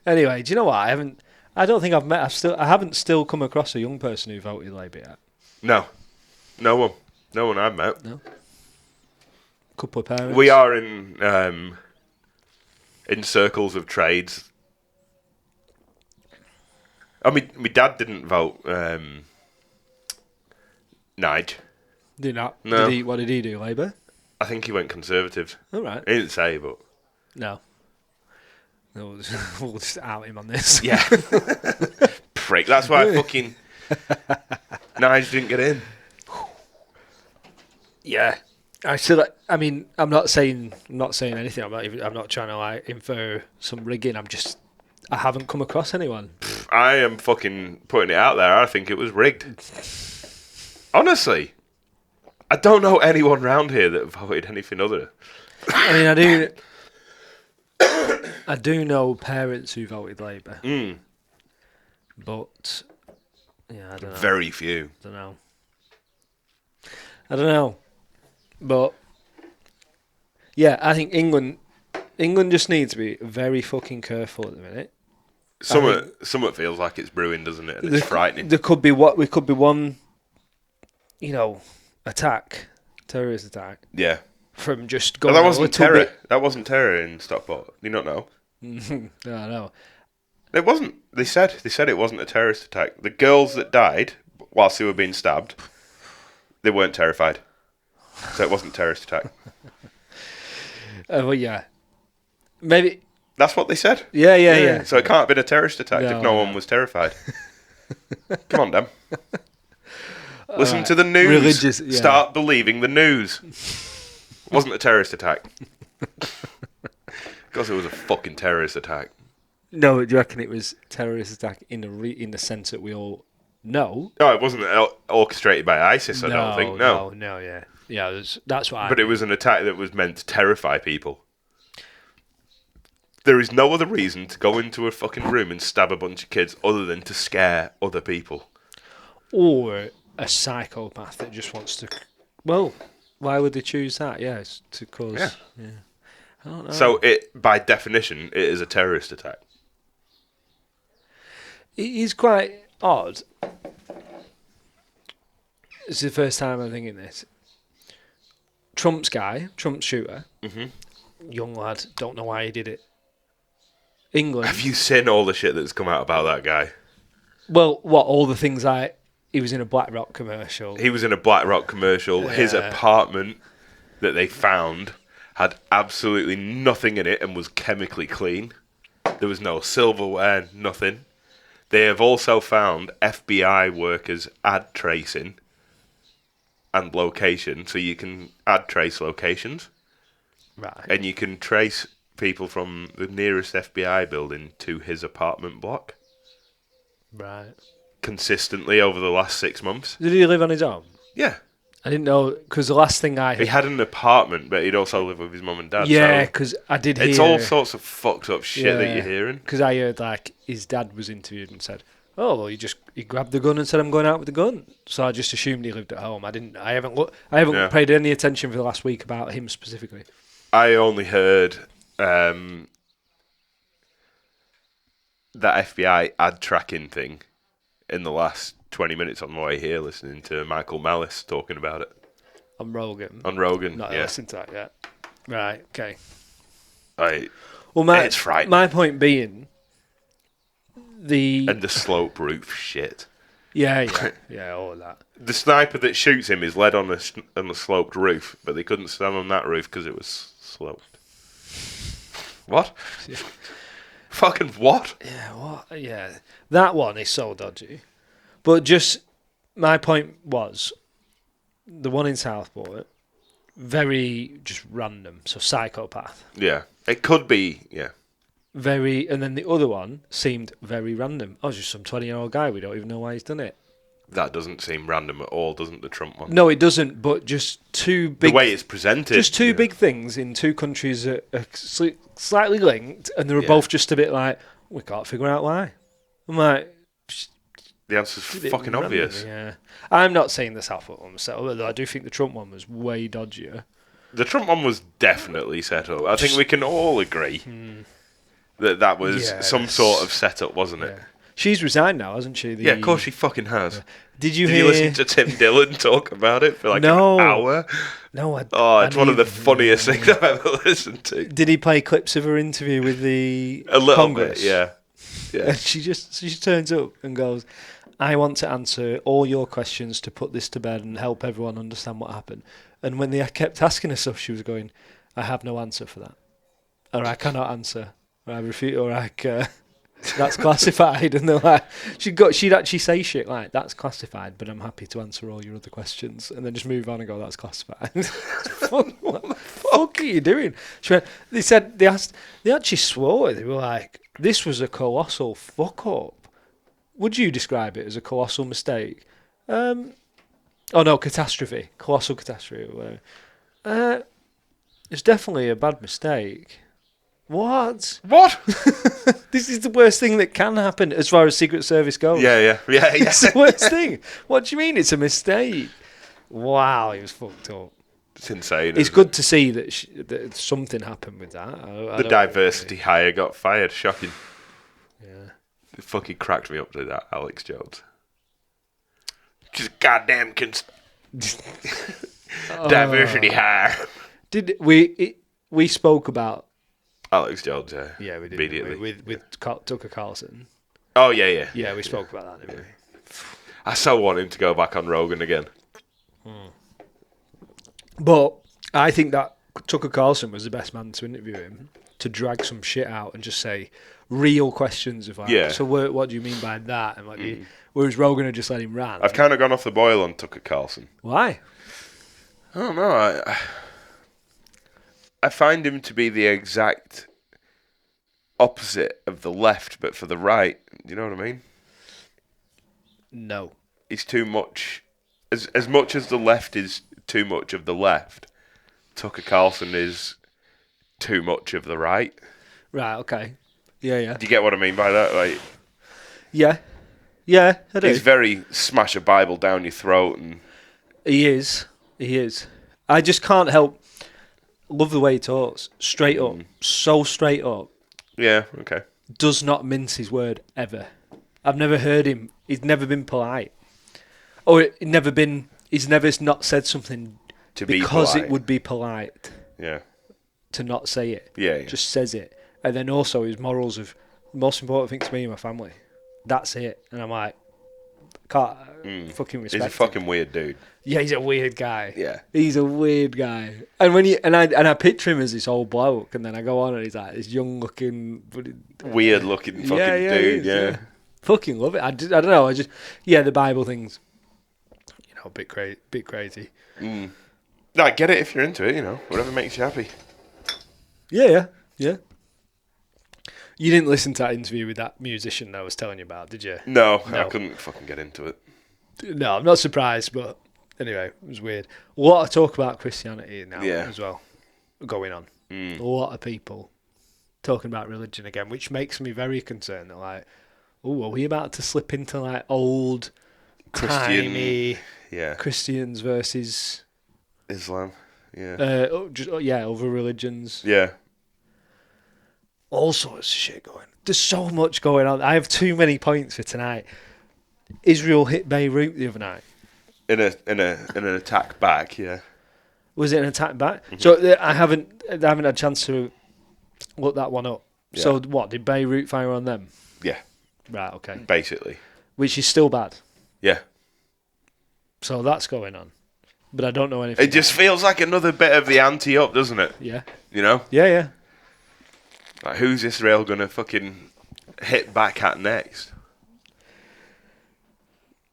Anyway, do you know what? I don't think I've met. I haven't still come across a young person who voted Labour yet. no one I've met. No. Couple of parents. We are in circles of trades. I mean, my dad didn't vote. Nige. Did not. No. What did he do? Labour. I think he went Conservative. All right. He didn't say, but No. No, we'll just out him on this. yeah, prick. That's why fucking Nige didn't get in. Yeah. I mean, I'm not saying anything. I'm not trying to like infer some rigging. I haven't come across anyone. I am fucking putting it out there. I think it was rigged. Honestly, I don't know anyone round here that voted anything other. I mean, I do know parents who voted Labour, but yeah, I don't know. Very few. I don't know, but yeah, I think England just needs to be very fucking careful at the minute. Somewhat feels like it's brewing, doesn't it? And it's frightening. There could be one, terrorist attack. Yeah. From just Well, going that wasn't a little terror. That wasn't terror in Stockport. Do you not know? bit. I know. It wasn't. They said it wasn't a terrorist attack. The girls that died whilst they were being stabbed, they weren't terrified. So it wasn't a terrorist attack. Well, yeah, maybe. That's what they said. Yeah. So it can't have been a terrorist attack if No, no one was terrified. Come on, Dan. Listen to the news. Religious, yeah. Start believing the news. Wasn't a terrorist attack. Because it was a fucking terrorist attack. No, do you reckon it was terrorist attack in the sense that we all know? No, it wasn't orchestrated by ISIS, I don't think. No. Yeah. That's what. But it was an attack that was meant to terrify people. There is no other reason to go into a fucking room and stab a bunch of kids other than to scare other people. Or a psychopath that just wants to. Well, why would they choose that? Yeah, it's to cause. Yeah. I don't know. So by definition, it is a terrorist attack. It is quite odd. It's the first time I'm thinking this. Trump's shooter, young lad, don't know why he did it. England. Have you seen all the shit that's come out about that guy? Well, all the things he was in a BlackRock commercial. He was in a BlackRock commercial. His apartment that they found had absolutely nothing in it and was chemically clean. There was no silverware, nothing. They have also found FBI workers' ad tracing and location, so you can ad trace locations. Right. And you can trace people from the nearest FBI building to his apartment block. Right. Consistently over the last 6 months. Did he live on his own? Yeah. I didn't know, because the last thing I heard... He had an apartment, but he'd also live with his mum and dad. Yeah, so because I did hear... it's all sorts of fucked up shit that you're hearing. Because I heard, his dad was interviewed and said, oh, well, he grabbed the gun and said, I'm going out with the gun. So I just assumed he lived at home. I haven't paid any attention for the last week about him specifically. I only heard that FBI ad tracking thing in the last 20 minutes on the way here, listening to Michael Malice talking about it. On Rogan. Not listened to that yet. Right, okay. It's frightening. My point being, and the slope roof shit. Yeah, all of that. The sniper that shoots him is led on a sloped roof, but they couldn't stand on that roof because it was sloped. What? Yeah. Fucking what? Yeah, what? Yeah, that one is so dodgy. But just my point was, the one in Southport, very just random. So psychopath. Yeah, it could be. Yeah, and then the other one seemed very random. Oh, it's just some 20-year-old guy. We don't even know why he's done it. That doesn't seem random at all, doesn't the Trump one? No, it doesn't. But just two big. The way it's presented. Just two big things in two countries that are slightly linked, and they were both just a bit like, we can't figure out why. I'm like, the answer's fucking obvious. Yeah, I'm not saying the South one was set up, although I do think the Trump one was way dodgier. The Trump one was definitely set up. I think we can all agree that was some sort of setup, wasn't it? Yeah. She's resigned now, hasn't she? Yeah, of course she fucking has. Did you Did hear? you listen to Tim Dillon talk about it for like an hour? No, it's one of the funniest things I've ever listened to. Did he play clips of her interview with the A little Congress? bit, yeah. And she turns up and goes, I want to answer all your questions to put this to bed and help everyone understand what happened. And when they kept asking her stuff, she was going, I have no answer for that. Or I cannot answer. Or I refuse, or that's classified. And they're like, she'd actually say shit like, that's classified, but I'm happy to answer all your other questions. And then just move on and go, that's classified. What the fuck are you doing? She went, they actually swore, they were like, this was a colossal fuck up. Would you describe it as a colossal mistake? Oh no, catastrophe. Colossal catastrophe or whatever. It's definitely a bad mistake. What? This is the worst thing that can happen as far as Secret Service goes. Yeah. It's the worst thing. What do you mean it's a mistake? Wow, he was fucked up. It's insane. It's good to see that something happened with that. The diversity hire got fired. Shocking. Yeah. It fucking cracked me up to that, Alex Jones. Just goddamn diversity hire. Did we spoke about Alex Jones, yeah, we did immediately with Tucker Carlson. Oh yeah. Yeah, we spoke about that, didn't we? I so want him to go back on Rogan again. But I think that Tucker Carlson was the best man to interview him, to drag some shit out and just say real questions of like, so what do you mean by that? And like, whereas Rogan had just let him rant. I've kind of gone off the boil on Tucker Carlson. Why? I don't know. I find him to be the exact opposite of the left, but for the right. Do you know what I mean? No. He's too much. As much as the left is too much of the left, Tucker Carlson is too much of the right. Right, okay. Yeah. Do you get what I mean by that? Like, yeah, I do. he's very smash a Bible down your throat, and He is. I just can't help love the way he talks. Straight up. So straight up. Yeah, okay. Does not mince his word ever. I've never heard him. He's never been polite. Or he's never not said something To be because polite. it would be polite Yeah. to not say it. Yeah. Just says it. And then also his morals of the most important thing to me and my family. That's it. And I'm like, can't fucking respect He's a fucking weird dude. Yeah, he's a weird guy. Yeah. He's a weird guy. And when I picture him as this old bloke, and then I go on and he's like this young looking Weird looking fucking dude, yeah. Fucking love it. I don't know, the Bible thing's a bit crazy. No, I get it if you're into it, whatever makes you happy. Yeah. You didn't listen to that interview with that musician that I was telling you about, did you? No. I couldn't fucking get into it. No, I'm not surprised, but anyway, it was weird. A lot of talk about Christianity now as well going on. A lot of people talking about religion again, which makes me very concerned that are we about to slip into old tiny Christians versus Islam? Yeah. Other religions. Yeah. All sorts of shit going. There's so much going on. I have too many points for tonight. Israel hit Beirut the other night. In an attack back, yeah. Was it an attack back? Mm-hmm. So I haven't had a chance to look that one up. Yeah. So what, did Beirut fire on them? Yeah. Right, okay. Basically. Which is still bad. Yeah. So that's going on. But I don't know anything. It just feels like another bit of the ante up, doesn't it? Yeah. Yeah. Like, who's Israel going to fucking hit back at next?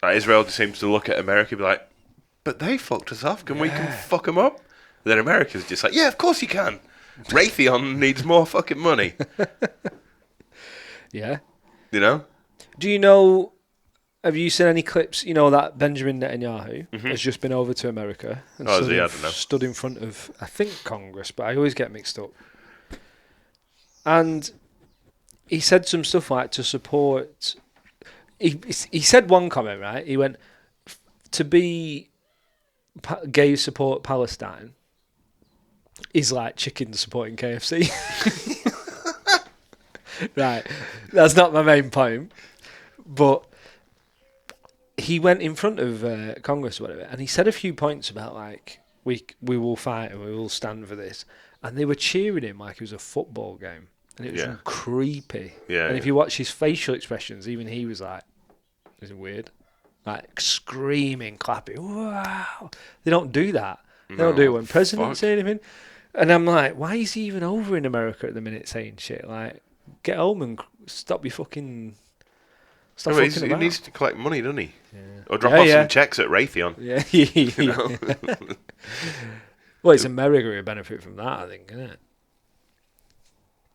Like, Israel just seems to look at America and be like, but they fucked us off. Can we fuck them up? And then America's just like, yeah, of course you can. Raytheon needs more fucking money. Yeah. You know? Do you know? Have you seen any clips? You know that Benjamin Netanyahu has just been over to America and Oh, has he? I don't know. stood in front of, I think, Congress, but I always get mixed up. And he said some stuff like to support. He said one comment, right? He went to be gay support Palestine is like chickens supporting KFC. Right, that's not my main point, but he went in front of Congress or whatever, and he said a few points about like we will fight and we will stand for this, and they were cheering him like it was a football game, and it was creepy. Yeah. And if you watch his facial expressions, even he was like, "This is weird," like screaming, clapping. Wow, they don't do that. They don't do it when presidents say anything. And I'm like, why is he even over in America at the minute saying shit? Like, get home and stop your fucking. Stop fucking he about. needs to collect money, doesn't he? Yeah. Or drop off some checks at Raytheon. Yeah. You know? Well, it's America who benefit from that, I think, isn't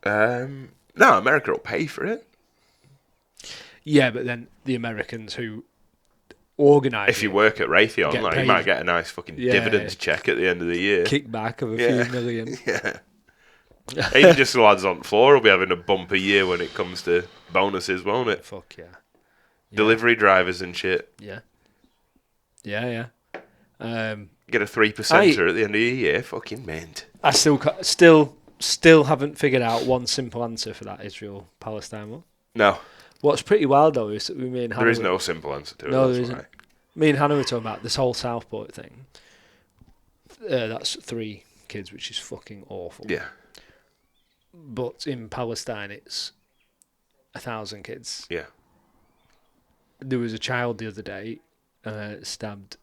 it? No, America will pay for it. Yeah, but then the Americans who organise If you work at Raytheon, get like, you paid. might get a nice fucking dividends check at the end of the year. kickback of a few million. Yeah. Even just the lads on the floor will be having a bumper year when it comes to bonuses, won't it? Fuck yeah. Delivery drivers and shit. Yeah. Yeah. Get a 3%er at the end of the year. Fucking mint. I still haven't figured out one simple answer for that Israel-Palestine one. No. What's pretty wild though is that me and Hannah. There is no simple answer to it. No, that's there isn't. why. Me and Hannah were talking about this whole Southport thing. That's 3 kids, which is fucking awful. Yeah. But in Palestine, it's 1,000 kids. Yeah. There was a child the other day stabbed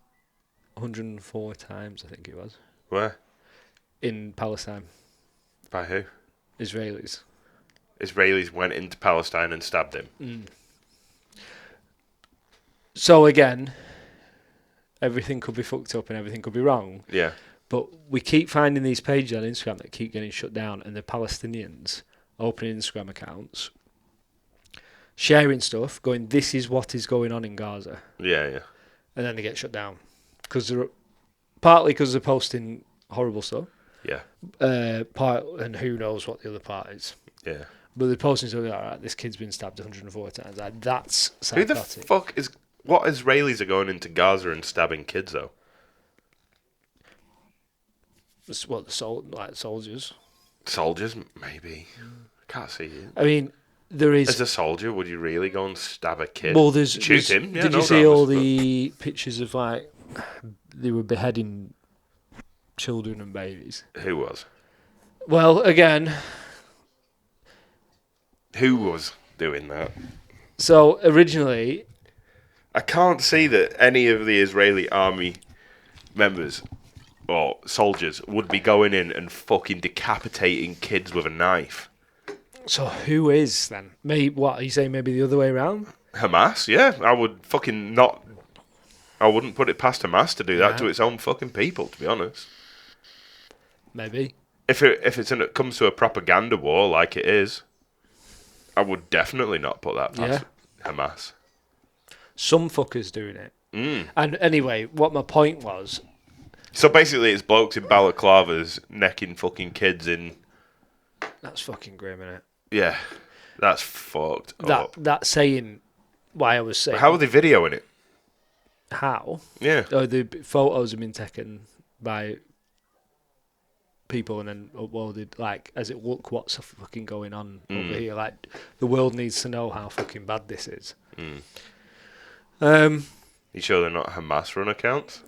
104 times, I think it was, Where? in Palestine. By who? Israelis. Israelis went into Palestine and stabbed him. So again, everything could be fucked up and everything could be wrong. Yeah. But we keep finding these pages on Instagram that keep getting shut down, and the Palestinians opening Instagram accounts, sharing stuff, going, "This is what is going on in Gaza," Yeah. and then they get shut down partly because they're posting horrible stuff. Yeah. And who knows what the other part is. Yeah. But they're posting something like, "Alright, this kid's been stabbed 104 times." Like, that's Who the psychotic. fuck is... What Israelis are going into Gaza and stabbing kids, though? What, soldiers? Soldiers, maybe. Can't see it. I mean, there is... As a soldier, would you really go and stab a kid? Well, Shoot him? Yeah, did no you see dramas, all but- the pictures of, like, they were beheading children and babies? Who was? Well, again... Who was doing that? So, originally... I can't see that any of the Israeli army members or soldiers would be going in and fucking decapitating kids with a knife. So, who is, then? Maybe, what, are you saying maybe the other way around? Hamas, yeah. I would fucking not... I wouldn't put it past Hamas to do that to its own fucking people, to be honest. Maybe. If it comes to a propaganda war like it is, I would definitely not put that past Hamas. Some fuckers doing it. And anyway, what my point was... So basically it's blokes in balaclavas necking fucking kids in... That's fucking grim, innit? Yeah, that's fucked up. That saying... Why I was saying... But how are they videoing it? How? Yeah. Oh, the photos have been taken by people and then uploaded, like, as it look what's fucking going on over here. Like, the world needs to know how fucking bad this is. You sure they're not Hamas-run accounts?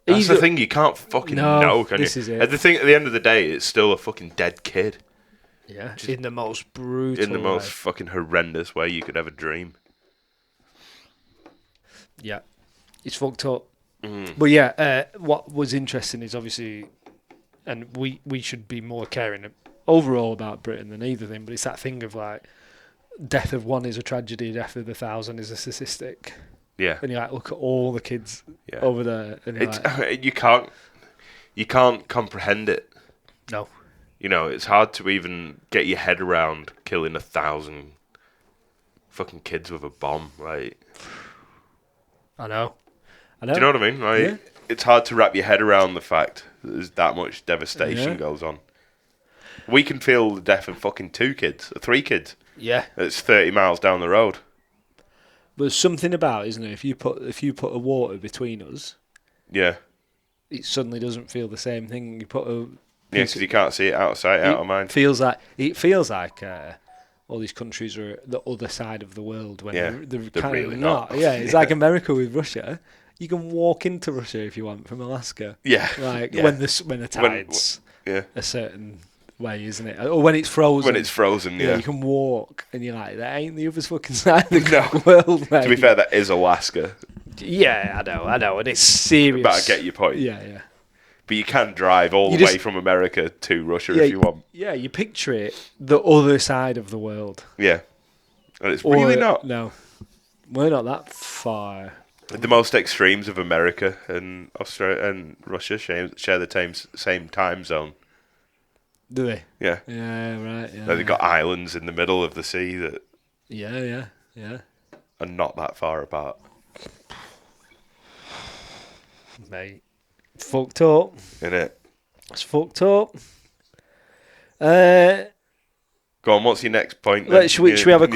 That's the thing, you can't fucking know, can this you? is it. At the end of the day, it's still a fucking dead kid. Yeah, in the most brutal In the most way. fucking horrendous way you could ever dream. Yeah, it's fucked up. But yeah, what was interesting is obviously, and we should be more caring overall about Britain than either thing, but it's that thing of like, death of one is a tragedy, death of 1,000 is a statistic. Yeah. And you're like, look at all the kids over there. And you're It's, like, you can't comprehend it. no. You know, it's hard to even get your head around killing 1,000 fucking kids with a bomb. Like, I know. do you know what I mean? Like, Yeah. it's hard to wrap your head around the fact that there's that much devastation goes on. We can feel the death of fucking 2 kids, or 3 kids. Yeah. It's 30 miles down the road. But there's something about, isn't it? If you put a water between us, Yeah. it suddenly doesn't feel the same thing. You put a Yeah, because you can't see it out of sight, out of mind. It feels like all these countries are the other side of the world when they're kind really of not. Yeah, it's like America with Russia. You can walk into Russia if you want from Alaska. Yeah. Like Yeah. when the tides Yeah. a certain way, isn't it? Or when it's frozen. When it's frozen, yeah. You can walk and you're like, that ain't the other fucking side of the world, mate. To be fair, that is Alaska. Yeah, I know, and it's serious. But I get your point. Yeah. But you can drive all the way from America to Russia if you want. Yeah, you picture it, the other side of the world. Yeah. And it's really not. No, we're not that far. The most extremes of America and Australia and Russia share the same time zone. Do they? Yeah. Yeah, right. Yeah. They've got islands in the middle of the sea that Yeah. are not that far apart. Mate, fucked up. Innit? It's fucked up. Go on, what's your next point? Then? Should we have a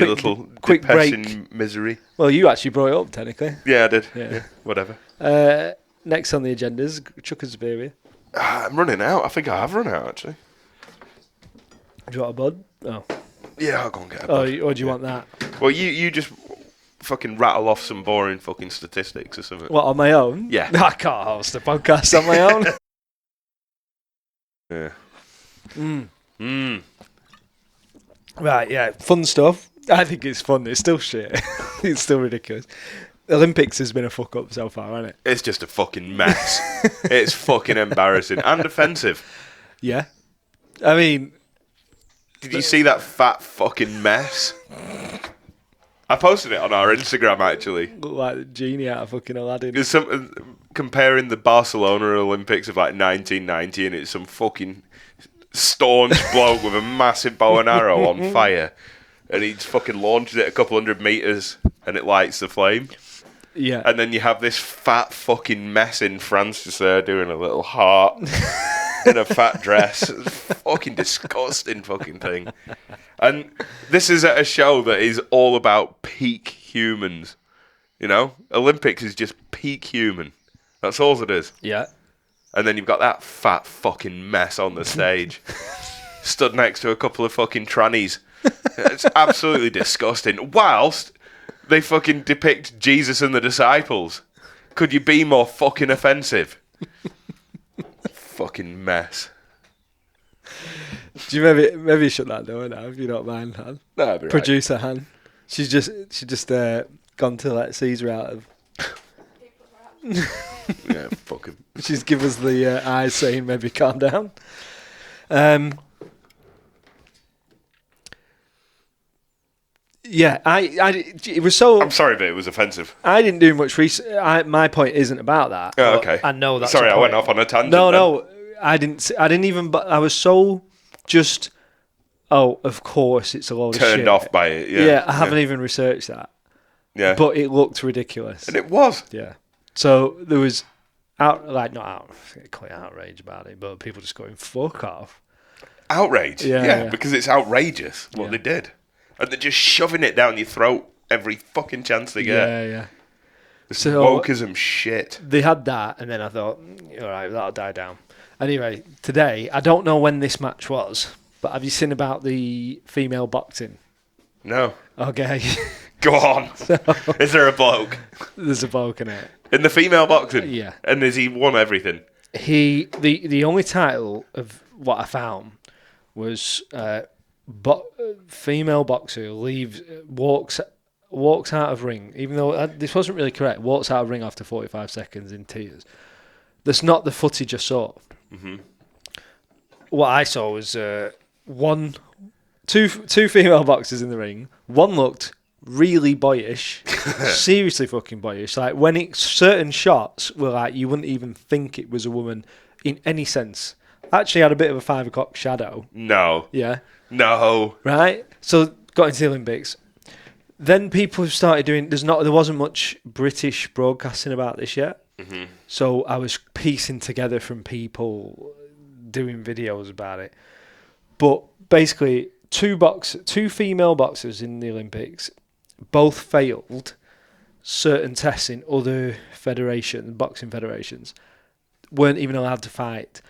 quick depressing break? Misery. Well, you actually brought it up, technically. Yeah, I did. Yeah. Yeah, whatever. Next on the agenda is Chuck and Beer. I'm running out. I think I have run out, actually. Do you want a bud? Oh. Yeah, I'll go and get a Or bud. do you want that? Well, you just fucking rattle off some boring fucking statistics or something. What, on my own? Yeah. I can't host a podcast on my own. Yeah. Right, yeah. Fun stuff. I think it's fun. It's still shit. It's still ridiculous. The Olympics has been a fuck up so far, hasn't it? It's just a fucking mess. It's fucking embarrassing and offensive. Yeah. I mean... Did you see that fat fucking mess? I posted it on our Instagram, actually. Look like the genie out of fucking Aladdin. There's some comparing the Barcelona Olympics of like 1990, and it's some fucking staunch bloke with a massive bow and arrow on fire, and he's fucking launched it a couple 100 meters, and it lights the flame. Yeah. And then you have this fat fucking mess in France just there doing a little heart in a fat dress. It's a fucking disgusting fucking thing. And this is at a show that is all about peak humans. You know? Olympics is just peak human. That's all it is. Yeah. And then you've got that fat fucking mess on the stage. Stood next to a couple of fucking trannies. It's absolutely disgusting. Whilst they fucking depict Jesus and the disciples. Could you be more fucking offensive? Fucking mess. Do you maybe shut that door now if you don't mind, Han? No, I'll be right. Producer Han. She just gone to let Caesar out of. Yeah, fucking. She's give us the eyes saying maybe calm down. Yeah, it was so. I'm sorry, but it was offensive. I didn't do much research. My point isn't about that. Oh, but okay. I know that's. Sorry, a I point. went off on a tangent. No, I didn't. I didn't even. But I was so just. Oh, of course, it's a load of shit. Turned off by it. Yeah. Yeah, I haven't even researched that. Yeah. But it looked ridiculous. And it was. Yeah. So there was not quite outrage about it, but people just going fuck off. Outrage. Yeah. Because it's outrageous what Yeah. they did. And they're just shoving it down your throat every fucking chance they get. Yeah. This So- wokeism shit. They had that, and then I thought, all right, that'll die down. Anyway, today, I don't know when this match was, but have you seen about the female boxing? No. Okay. Go on. Is there a bloke? There's a bloke in it. In the female boxing? Yeah. And has he won everything? The only title of what I found was female boxer walks out of ring, even though this wasn't really correct, walks out of ring after 45 seconds in tears. That's not the footage I saw. Mm-hmm. What I saw was two female boxers in the ring. One looked really boyish, seriously fucking boyish. Like when certain shots were like you wouldn't even think it was a woman in any sense. actually had a bit of a 5 o'clock shadow. No. Yeah. No. Right? So got into the Olympics. Then people started doing. There wasn't much British broadcasting about this yet. Mm-hmm. So I was piecing together from people doing videos about it. But basically, two female boxers in the Olympics both failed certain tests in other boxing federations. Weren't even allowed to fight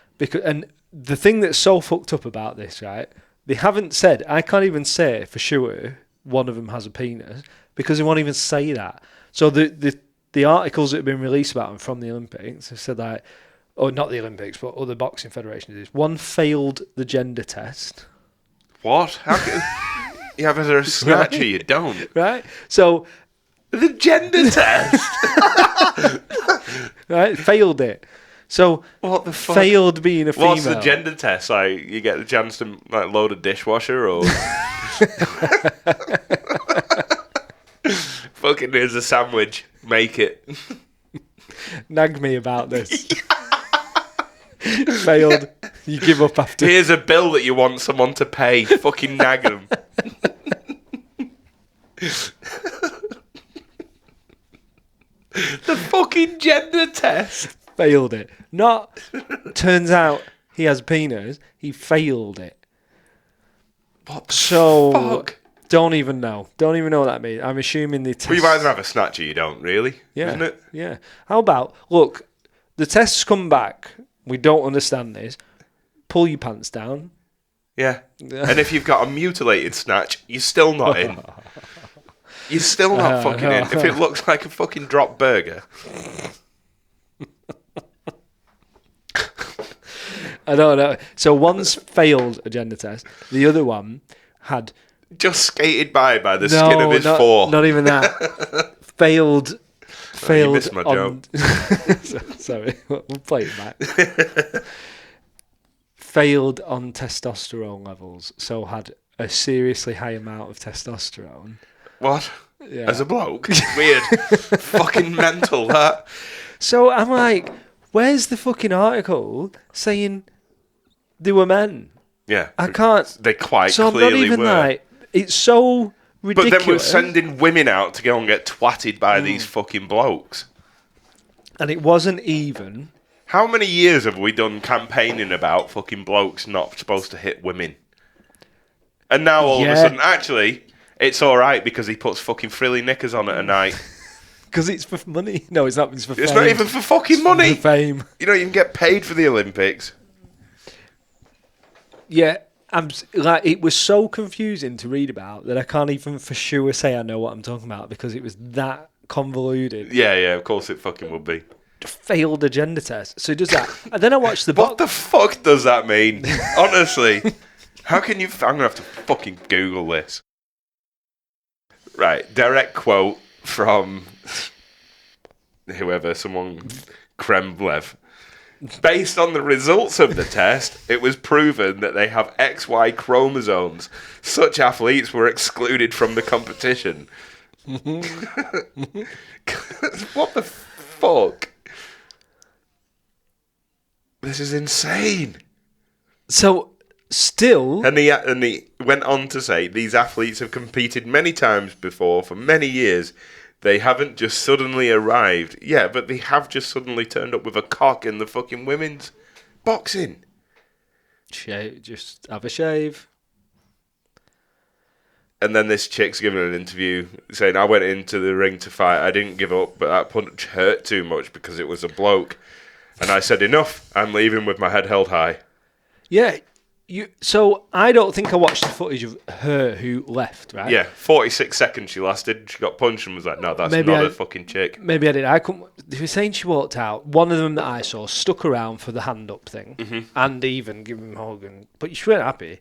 and the thing that's so fucked up about this, right? They haven't said. I can't even say for sure one of them has a penis because they won't even say that. So the articles that have been released about them from the Olympics have said that, or not the Olympics, but other boxing federations. One failed the gender test. What? How can you have a snatcher? Right? You don't. Right. So the gender test. Right, failed it. So what the fuck? Failed being a female. What's the gender test? Like you get the chance to like load a dishwasher or fucking here's a sandwich. Make it. Nag me about this. Failed. You give up after. Here's a bill that you want someone to pay. Fucking nag them. The fucking gender test. Failed it. Not. Turns out he has a penis. He failed it. What the fuck? Don't even know. Don't even know what that means. I'm assuming the test. Well, you either have a snatcher, you don't really. Yeah. Isn't it? Yeah. How about look? The tests come back. We don't understand this. Pull your pants down. Yeah. And if you've got a mutilated snatch, you're still not in. You're still not fucking in. If it looks like a fucking drop burger. I don't know. So one's failed a gender test. The other one had just skated by the skin of his fore. Not even that. failed. You missed my joke. Sorry, we'll play it back. Failed on testosterone levels, so had a seriously high amount of testosterone. What? Yeah. As a bloke? Weird. Fucking mental, that. So I'm like, where's the fucking article saying they were men? Yeah. I can't. They quite so clearly I'm not even were. Like, it's so ridiculous. But then we're sending women out to go and get twatted by these fucking blokes. And it wasn't even. How many years have we done campaigning about fucking blokes not supposed to hit women? And now all of a sudden, actually, it's all right because he puts fucking frilly knickers on at a night. Because it's for money. No, it's not. It's for fame. It's not even for fucking money. For fame. You don't even get paid for the Olympics. Yeah, it was so confusing to read about that I can't even for sure say I know what I'm talking about because it was that convoluted. Yeah, of course it fucking would be. Failed a gender test. So he does that. And then I watched the What the fuck does that mean? Honestly. How can you... I'm going to have to fucking Google this. Right, direct quote from whoever, someone, Kremlev. Based on the results of the test, it was proven that they have XY chromosomes. Such athletes were excluded from the competition. What the fuck? This is insane. So, still... And he went on to say, these athletes have competed many times before for many years. They haven't just suddenly arrived. Yeah, but they have just suddenly turned up with a cock in the fucking women's boxing. Just have a shave. And then this chick's giving an interview saying, I went into the ring to fight. I didn't give up, but that punch hurt too much because it was a bloke. And I said, enough. I'm leaving with my head held high. Yeah. So I don't think I watched the footage of her who left, right? Yeah, 46 seconds she lasted. She got punched and was like, no, that's not a fucking chick. Maybe I did. They were saying she walked out. One of them that I saw stuck around for the hand-up thing and even give him a hug. But she weren't happy.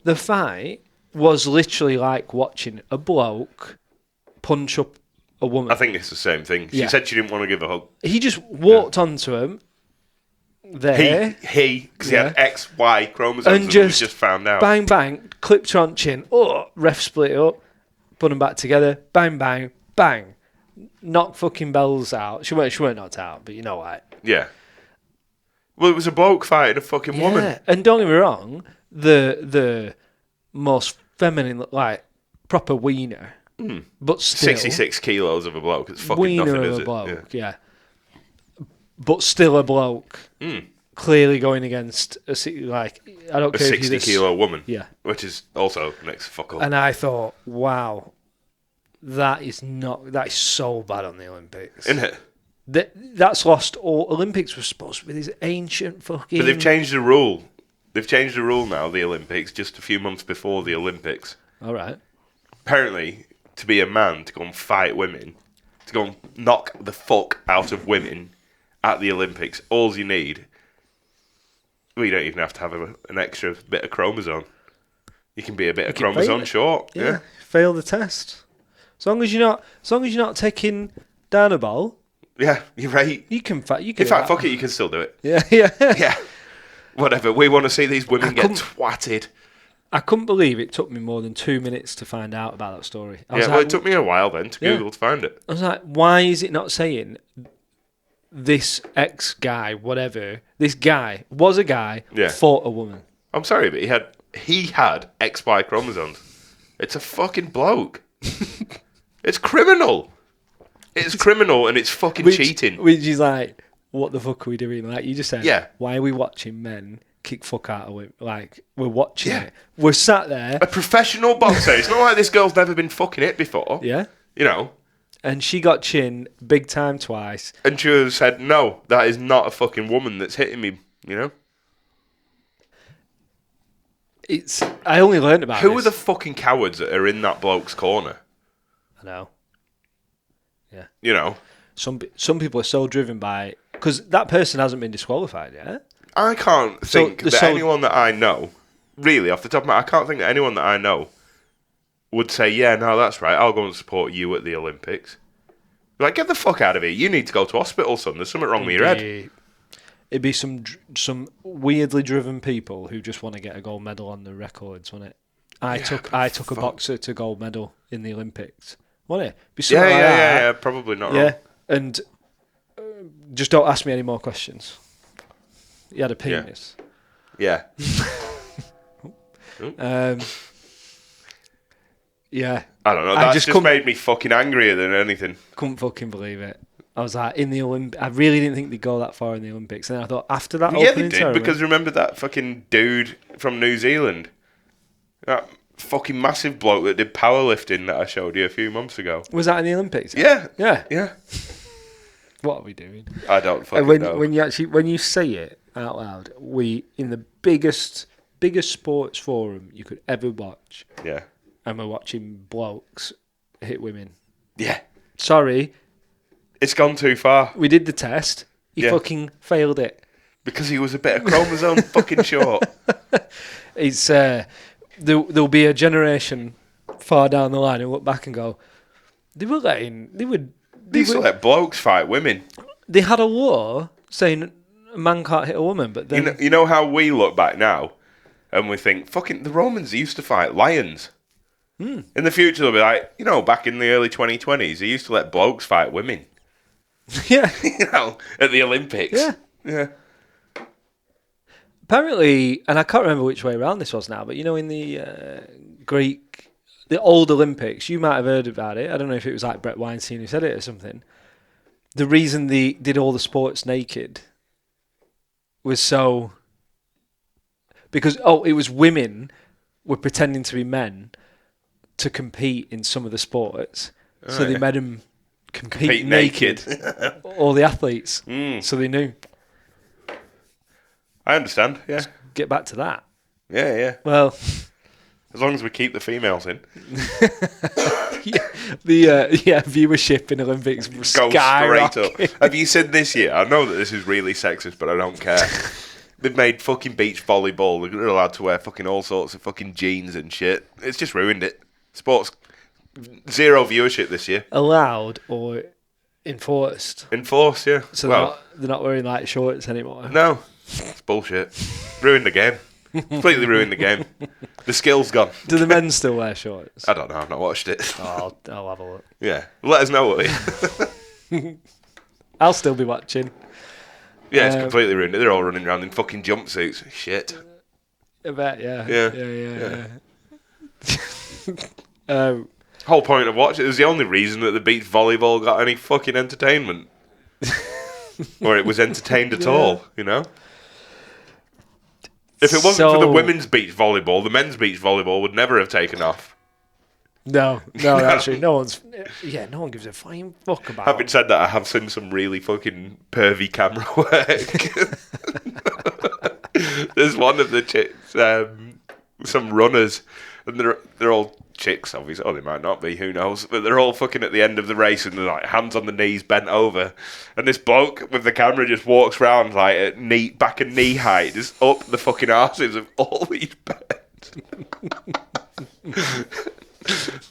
The fight was literally like watching a bloke punch up a woman. I think it's the same thing. She said she didn't want to give a hug. He just walked onto him. There. Because he had XY chromosomes and just found out. Bang, bang, clipped her on chin. Oh, ref split it up, put them back together. Bang, bang, bang. Knocked fucking bells out. She weren't knocked out, but you know what? Yeah. Well, it was a bloke fighting a fucking woman. And don't get me wrong, the most feminine, like, proper wiener, but still 66 kilos of a bloke. It's fucking wiener nothing, of is a it? bloke, yeah. But still a bloke, clearly going against like, I don't A care if 60-kilo woman. Yeah. Which is also next to fuck all. And I thought, wow, that is so bad on the Olympics. Isn't it? That's lost all. Olympics was supposed to be this ancient fucking... But they've changed the rule. They've changed the rule now, the Olympics, just a few months before the Olympics. All right. Apparently, to be a man, to go and fight women, to go and knock the fuck out of women at the Olympics, all you need... Well, you don't even have to have an extra bit of chromosome. You can be a bit of chromosome short. Yeah. Fail the test. As long as you're not taking Danabol, Yeah, you're right. you can. In fact, fuck it, you can still do it. Yeah. Yeah. Whatever. We want to see these women get twatted. I couldn't believe it took me more than 2 minutes to find out about that story. It took me a while then to Google to find it. I was like, why is it not saying this ex guy, whatever? This guy was a guy, fought a woman. I'm sorry, but he had XY chromosomes. It's a fucking bloke. It's criminal. It's criminal and it's fucking cheating. Which is like, what the fuck are we doing? Like you just said, why are we watching men kick fuck out of women? Like, we're watching it. We're sat there. A professional boxer. It's not like this girl's never been fucking it before. Yeah. You know. And she got chin big time twice. And she said, no, that is not a fucking woman that's hitting me, you know? I only learned about Who are the fucking cowards that are in that bloke's corner? I know. Yeah. You know? Some people are so driven by... Because that person hasn't been disqualified yet. I can't think that anyone that I know, really, off the top of my... I can't think that anyone that I know would say, yeah, no, that's right, I'll go and support you at the Olympics. Like, get the fuck out of here. You need to go to hospital, son. There's something wrong with your head. It'd be some weirdly driven people who just want to get a gold medal on the records, wouldn't it? I took a boxer to gold medal in the Olympics. Wouldn't it? Be something like that. Yeah, probably not wrong. Yeah, and just don't ask me any more questions. He had a penis. Yeah. Yeah. I don't know. That just made me fucking angrier than anything. Couldn't fucking believe it. I was like, in the Olympics, I really didn't think they'd go that far in the Olympics. And then I thought, after that opening tournament... because remember that fucking dude from New Zealand? That fucking massive bloke that did powerlifting that I showed you a few months ago. Was that in the Olympics? Yeah. Yeah. What are we doing? I don't fucking know. When you say it out loud, we, in the biggest sports forum you could ever watch... Yeah. And we're watching blokes hit women. Yeah. Sorry. It's gone too far. We did the test. He fucking failed it. Because he was a bit of chromosome fucking short. It's there'll be a generation far down the line who look back and go, they used to let blokes fight women. They had a law saying a man can't hit a woman, but then... You know how we look back now and we think, fucking, the Romans used to fight lions. In the future, they'll be like, back in the early 2020s, they used to let blokes fight women. Yeah. At the Olympics. Yeah. Apparently, and I can't remember which way around this was now, but in the the old Olympics, you might have heard about it. I don't know if it was like Brett Weinstein who said it or something. The reason they did all the sports naked was because it was women were pretending to be men to compete in some of the sports. So they made them compete naked. All the athletes. So they knew. I understand, yeah. Let's get back to that. Yeah. Well... As long as we keep the females in. Viewership in Olympics goes straight up. Have you seen this year? I know that this is really sexist, but I don't care. They've made fucking beach volleyball. They're allowed to wear fucking all sorts of fucking jeans and shit. It's just ruined it. Sports, 0 viewership this year. Allowed or enforced? Enforced, yeah. So they're not wearing like shorts anymore? No. It's bullshit. Ruined the game. Completely ruined the game. The skill's gone. Do the men still wear shorts? I don't know. I've not watched it. I'll have a look. Yeah. Let us know, will you? I'll still be watching. Yeah, it's completely ruined it. They're all running around in fucking jumpsuits. Shit. I bet, yeah. Whole point of watching it was the only reason that the beach volleyball got any fucking entertainment. Or it was entertained at all, you know? If it wasn't for the women's beach volleyball, the men's beach volleyball would never have taken off. No, actually, no one gives a flying fuck about it. Having said that, I have seen some really fucking pervy camera work. There's one of the chicks, some runners, and they're all chicks, obviously. Oh, they might not be, who knows? But they're all fucking at the end of the race, and they're like hands on the knees, bent over. And this bloke with the camera just walks round like at back and knee height, just up the fucking arses of all these beds.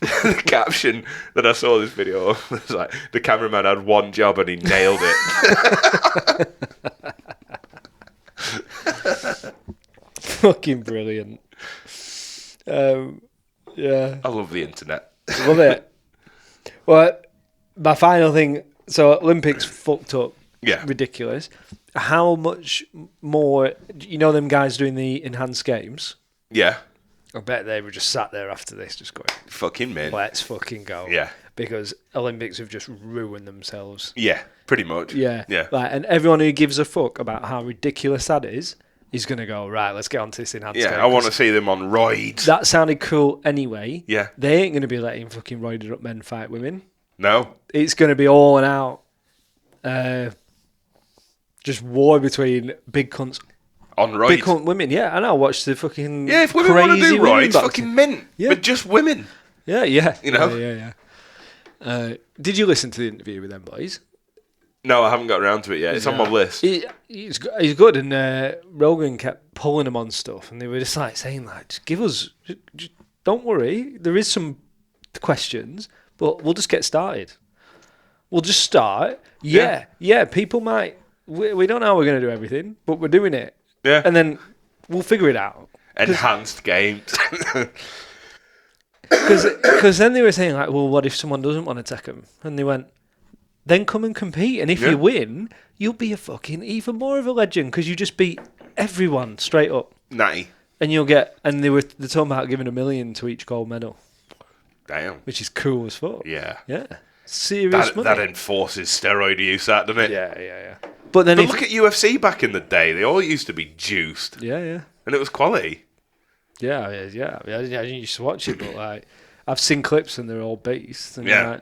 The caption that I saw this video of was like, the cameraman had one job and he nailed it. Fucking brilliant. Yeah. I love the internet. Love it. Well, my final thing, so Olympics fucked up. Yeah. Ridiculous. How much more, them guys doing the enhanced games? Yeah. I bet they were just sat there after this just going, fucking man. Let's fucking go. Yeah. Because Olympics have just ruined themselves. Yeah, pretty much. Yeah. Yeah. And everyone who gives a fuck about how ridiculous that is going to go, right, let's get on to this enhanced game. I want to see them on roids. That sounded cool anyway. Yeah. They ain't going to be letting fucking roided up men fight women. No. It's going to be all and out. Just war between big cunts. On roids. Big cunt women, yeah. And I watched the fucking if women want to do roids, boxing. fucking mint. Yeah. But just women. Yeah. You know? Yeah. Did you listen to the interview with them boys? No, I haven't got around to it yet. It's on my list. He's good, and Rogan kept pulling him on stuff, and they were just like saying, like, just give us, just don't worry, there is some questions, but we'll just get started. We'll just start. Yeah, people might, we don't know how we're going to do everything, but we're doing it. Yeah. And then we'll figure it out. Enhanced games. Because then they were saying, like, well, what if someone doesn't want to take them? And they went, then come and compete. And if you win, you'll be a fucking even more of a legend because you just beat everyone straight up. Natty. And you'll get, and they're talking about giving $1 million to each gold medal. Damn. Which is cool as fuck. Yeah. Yeah. Serious money. That enforces steroid use, that, doesn't it? Yeah. But then look at UFC back in the day. They all used to be juiced. Yeah. And it was quality. Yeah. I didn't used to watch it, but like I've seen clips and they're all beasts. And yeah.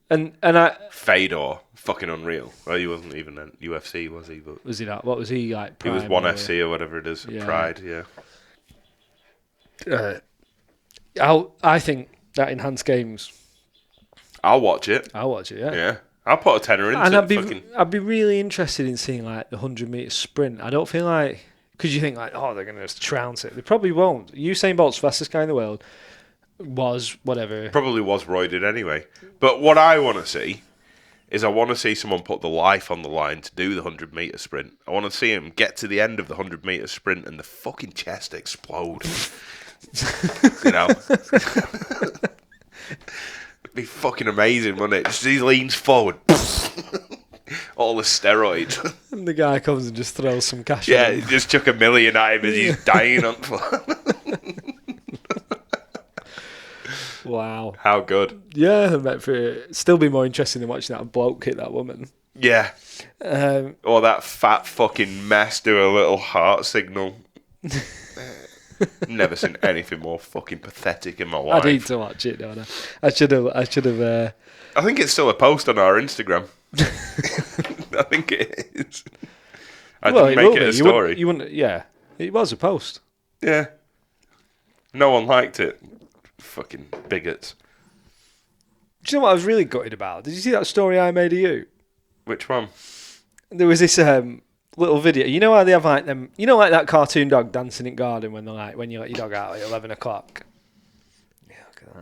And I Fedor, fucking unreal. Well, he wasn't even in UFC, was he? But was he that? What was he like? Prime, he was ONE FC or whatever it is. Yeah. Pride, yeah. I think that enhanced games. I'll watch it. Yeah. Yeah. I'll put a tenner into and I'd be really interested in seeing like the 100-meter sprint. I don't feel like, because you think like, oh, they're going to just trounce it. They probably won't. Usain Bolt's fastest guy in the world was whatever. Probably was roided anyway. But what I want to see is I want to see someone put the life on the line to do the 100-meter sprint. I want to see him get to the end of the 100-meter sprint and the fucking chest explode. You know? It'd be fucking amazing, wouldn't it? Just he leans forward. All the steroids. And the guy comes and just throws some cash at at him. He just chuck $1 million at him as he's dying on floor. Wow. How good. Yeah, it'd still be more interesting than watching that bloke hit that woman. Yeah. Or that fat fucking mess do a little heart signal. Never seen anything more fucking pathetic in my life. I need to watch it, don't I? I should have. I think it's still a post on our Instagram. I think it is. I didn't make it a story. You wouldn't. Yeah, it was a post. Yeah. No one liked it. Fucking bigots. Do you know what I was really gutted about? Did you see that story I made of you? Which one? There was this little video. You know how they have like them? You know, like that cartoon dog dancing in garden when they're like when you let your dog out at 11 o'clock. Yeah, look at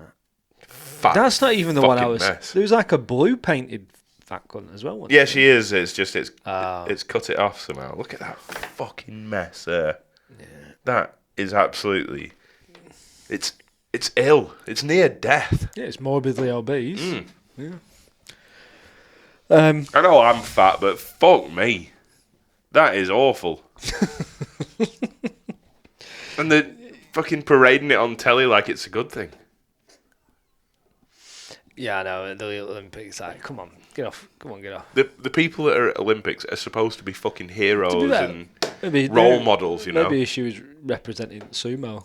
that. That's not even the one I was. Mess. There was like a blue painted fat cunt as well. Yeah, she is. It's just it's cut it off somehow. Look at that fucking mess there. Yeah. That is absolutely. It's ill. It's near death. Yeah, it's morbidly obese. Mm. Yeah. I know I'm fat, but fuck me. That is awful. And they're fucking parading it on telly like it's a good thing. Yeah, I know. The Olympics, like, come on, get off. Come on, get off. The people that are at Olympics are supposed to be fucking heroes and maybe role models, you know. Maybe she was representing sumo.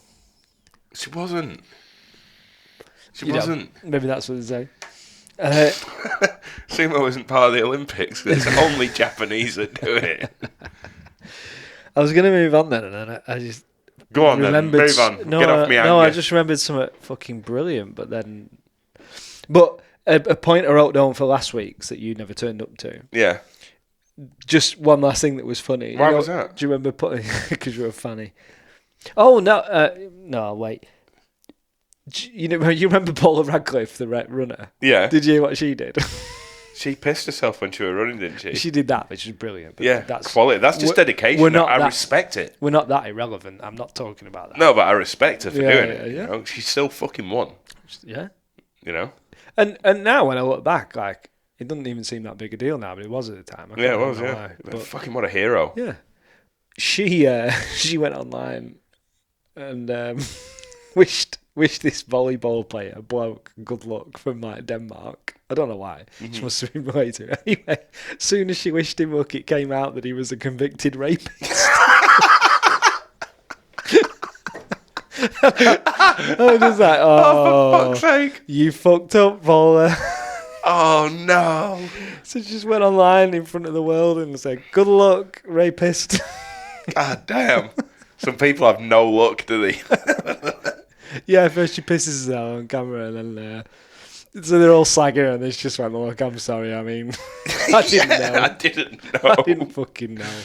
She wasn't. She You know, wasn't. maybe that's what they say. Sumo isn't part of the Olympics. It's only Japanese that do it. I was going to move on then, and then I just Go on then, move on. No, Get off me anger. No, I just remembered something fucking brilliant, but a point I wrote down for last week's that you never turned up to. Yeah. Just one last thing that was funny. Why was that? Do you remember putting... Because you were funny. Oh, no. No, wait. You remember Paula Radcliffe, the runner? Yeah. Did you hear what she did? She pissed herself when she was running, didn't she? She did that, which is brilliant. But Yeah, that's quality. That's just dedication. I respect it. We're not that irrelevant. I'm not talking about that. No, but I respect her for doing it. Yeah. You know? She still fucking won. Yeah. You know? And now when I look back, like, it doesn't even seem that big a deal now, but it was at the time. Yeah, it was, yeah. But fucking what a hero. Yeah. She went online and wished this volleyball player, bloke, good luck from like Denmark. I don't know why. She must have been related to it. Anyway, as soon as she wished him luck, it came out that he was a convicted rapist. I was just like, for fuck's sake. You fucked up, Paula. Oh, no. So she just went online in front of the world and said, good luck, rapist. God damn. Some people have no luck, do they? Yeah, first she pisses herself on camera and then... so they're all slagging her and they just went, look, I'm sorry, I mean... I didn't know. I didn't know. I didn't fucking know.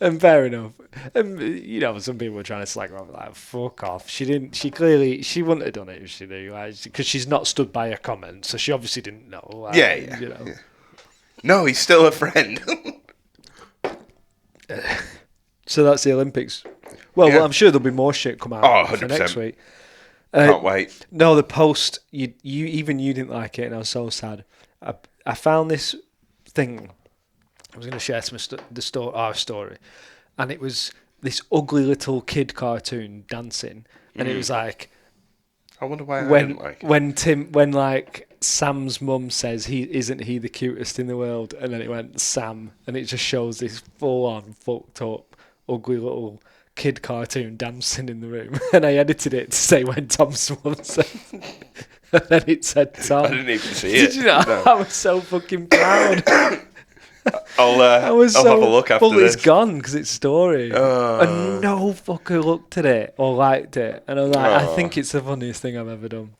And fair enough. And, you know, some people were trying to slag her off, like, fuck off. She wouldn't have done it if she knew, because she's not stood by her comments, so she obviously didn't know. Like, yeah. You know. Yeah. No, he's still a friend. So that's the Olympics. Well, I'm sure there'll be more shit come out for 100%. next week. Can't wait. No, the post, you didn't like it, and I was so sad. I found this thing. I was going to share our story, and it was this ugly little kid cartoon dancing, and it was like, I wonder why I didn't like it. when like Sam's mum says isn't he the cutest in the world, and then it went Sam, and it just shows this full on fucked up ugly little kid cartoon dancing in the room, and I edited it to say when Tom's mum said, and then it said Tom. I didn't even see it. Did you know? No. I was so fucking proud. I'll have a look after this. Well, it's gone because it's story, and no fucker looked at it or liked it, and I was like, I think it's the funniest thing I've ever done.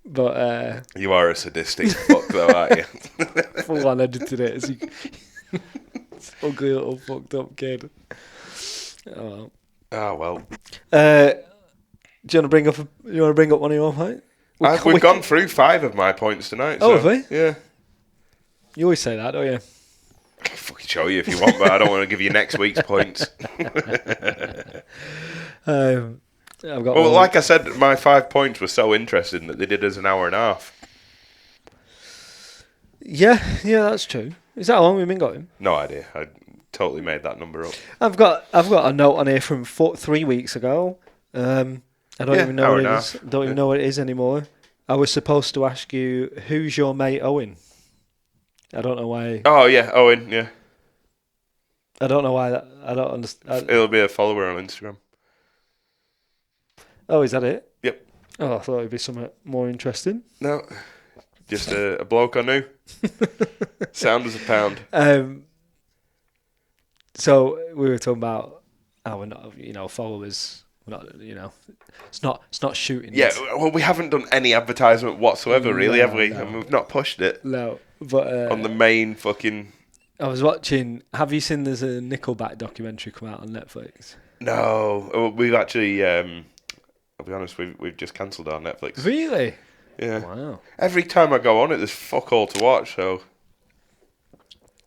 But you are a sadistic fuck, though, aren't you? Full on edited it as ugly little fucked up kid. Oh well. Do you want to bring up one of your points? We've gone through 5 of my points tonight. Oh, so, have we? Yeah. You always say that, don't you? I can fucking show you if you want, but I don't want to give you next week's points. I've got well, like I said, my 5 points were so interesting that they did us an hour and a half. Yeah, that's true. Is that how long we've been going? No idea. I totally made that number up. I've got a note on here from 3 weeks ago. I don't even know what it is. Don't even know what it is anymore. I was supposed to ask you, who's your mate Owen? I don't know why. Oh yeah, Owen. Yeah. I don't know why that. I don't understand. It'll be a follower on Instagram. Oh, is that it? Yep. Oh, I thought it'd be something more interesting. No, just a bloke I knew. Sound as a pound. So we were talking about how we're not, followers. We're not, it's not shooting. Yeah, well, we haven't done any advertisement whatsoever, really, have we? No. And we've not pushed it. No, but on the main fucking. I was watching. Have you seen? There's a Nickelback documentary come out on Netflix. No, we've actually. I'll be honest, we've just cancelled our Netflix. Really? Yeah. Wow. Every time I go on it, there's fuck all to watch, so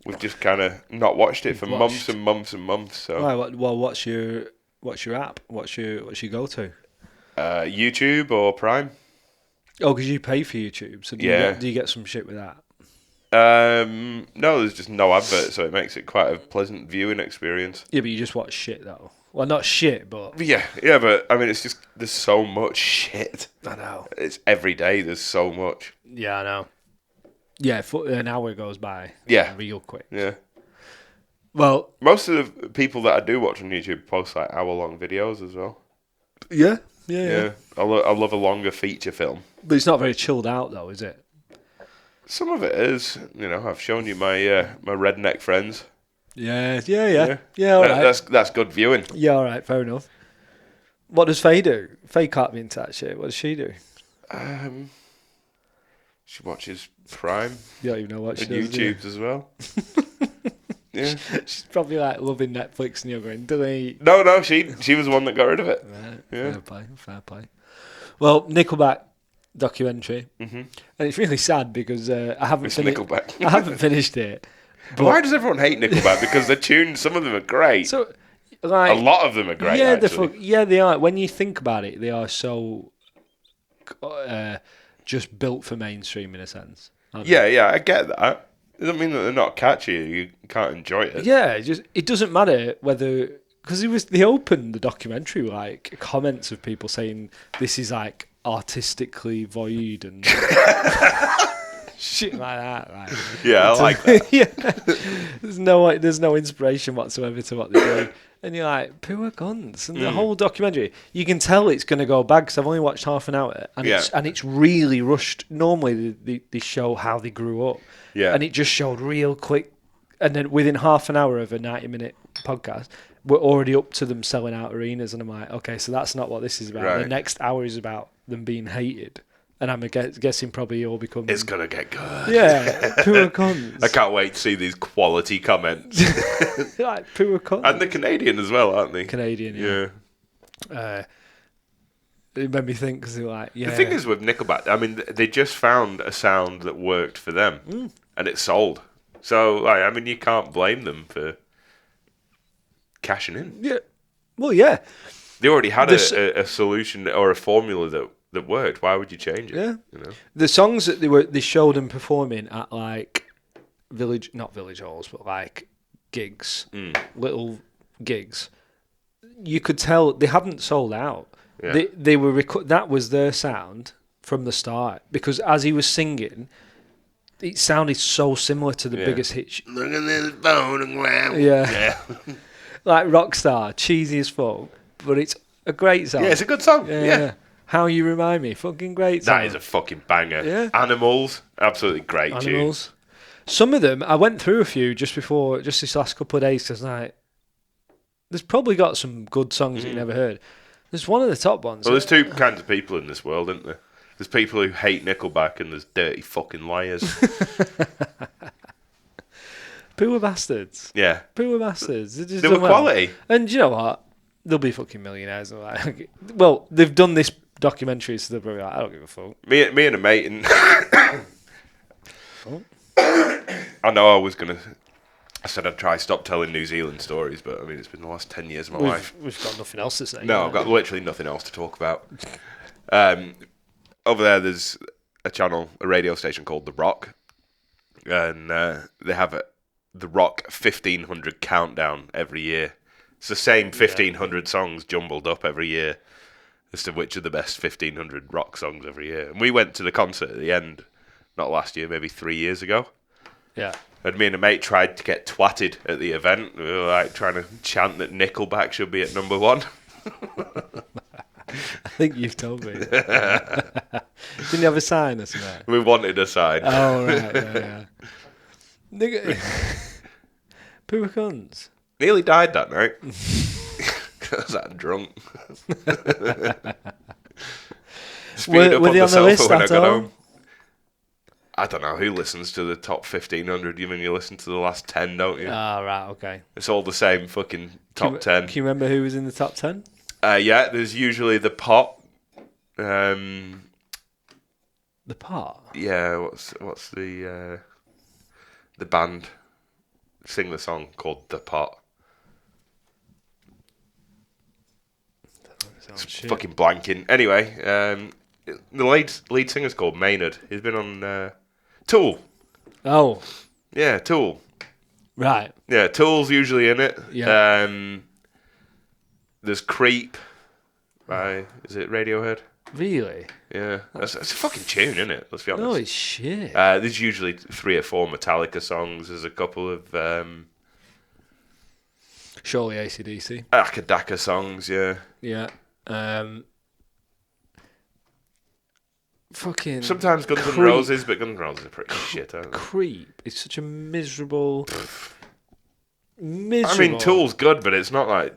we've just kind of not watched it for months and months and months. So. Right. Well, what's your app? What's your go-to? YouTube or Prime. Oh, because you pay for YouTube, so do you get some shit with that? No, there's just no advert, so it makes it quite a pleasant viewing experience. Yeah, but you just watch shit though. Well, not shit, but Yeah, but I mean, it's just there's so much shit. I know. It's every day. There's so much. Yeah, I know. Yeah, an hour goes by. Yeah, real quick. yeah. Well, Most of the people that I do watch on YouTube post like hour-long videos as well. yeah. I love a longer feature film. But it's not very chilled out though, is it? Some of it is. I've shown you my my redneck friends. Yeah. All right. That's good viewing. Yeah, all right, fair enough. What does Faye do? Faye can't be into that shit. What does she do? She watches Prime. You don't even know what she And does. do you? YouTube's as well. Yeah. She's probably like loving Netflix and you're going, delete. No, she was the one that got rid of it. Right, Yeah. fair play. Well, Nickelback documentary, Mm-hmm. and it's really sad because I haven't It's finished. Nickelback. I haven't finished it. But, Why does everyone hate Nickelback? Because the tunes, some of them are great. So, like, A lot of them are great, yeah, actually. they are. When you think about it, they are so just built for mainstream in a sense. aren't they? Yeah, I get that. It doesn't mean that they're not catchy. You can't enjoy it. Yeah, it doesn't matter whether because they opened the documentary with, like comments of people saying this is like artistically void and shit like that. Like. Yeah, I like that. Yeah, there's no inspiration whatsoever to what they do, and you're like pure guns. And the whole documentary, you can tell it's going to go bad because I've only watched half an hour, and it's really rushed. Normally they show how they grew up. Yeah. And it just showed real quick. And then within half an hour of a 90-minute podcast, we're already up to them selling out arenas. And I'm like, okay, so that's not what this is about. Right. The next hour is about them being hated. And I'm guessing probably all become... It's going to get good. Yeah, pure cons. I can't wait to see these quality comments. Like, pure cons. And they're Canadian as well, aren't they? Canadian, yeah. It made me think because they're like, yeah. The thing is with Nickelback, I mean, they just found a sound that worked for them, and it sold. So, like, I mean, you can't blame them for cashing in. Yeah. Well, yeah. They already had a solution or a formula that worked. Why would you change it? Yeah. The songs that they showed them performing at like not village halls, but like gigs, little gigs. You could tell they hadn't sold out. Yeah. They were that was their sound from the start because as he was singing, it sounded so similar to the biggest hit. Look at this photograph. Yeah. Like Rockstar, cheesy as fuck, but it's a great song. Yeah, it's a good song. Yeah. How You Remind Me, fucking great song. That is a fucking banger. Yeah. Animals, absolutely great tune. Animals. Some of them, I went through a few just this last couple of days because like, there's probably got some good songs that you never heard. There's one of the top ones. Well, there's two kinds of people in this world, isn't there? There's people who hate Nickelback and there's dirty fucking liars. Pure bastards. Yeah. Pure bastards. They were quality. And do you know what? They'll be fucking millionaires. Like, well, they've done this documentary, so they'll probably like, I don't give a fuck. Me and a mate and... I know I said I'd try stop telling New Zealand stories, but I mean, it's been the last 10 years of my life. We've got nothing else to say. No, I've got literally nothing else to talk about. Over there, there's a radio station called The Rock, and they have The Rock 1500 countdown every year. It's the same 1500 songs jumbled up every year as to which are the best 1500 rock songs every year. And we went to the concert at the end, not last year, maybe 3 years ago. Yeah. And me and a mate tried to get twatted at the event. We were like trying to chant that Nickelback should be at number one. I think you've told me. Didn't you have a sign or something? We wanted a sign. Oh, right. Yeah. Nigga. Pure cunts. Nearly died that night. I was that drunk. Were they on the list at all? I don't know who listens to the top 1500. You mean you listen to the last 10, don't you? Ah, right, okay. It's all the same fucking top 10. Can you remember who was in the top 10? Yeah, there's usually the Pot. The Pot? Yeah, what's the band sing the song called The Pot? Fucking blanking. Anyway, the lead singer's called Maynard. He's been on Tool. Oh, Yeah, Tool. right. Yeah, Tool's usually in it. Yeah. There's Creep by, is it Radiohead? Really? Yeah. That's a fucking tune, isn't it? Let's be honest. Oh, it's shit. There's usually 3 or 4 Metallica songs. There's a couple of Surely AC/DC. Akadaka songs, yeah. Yeah. Fucking. Sometimes Guns N' Roses, but Guns N' Roses are pretty shit, aren't they? Creep. It's such a miserable. I mean, Tool's good, but it's not like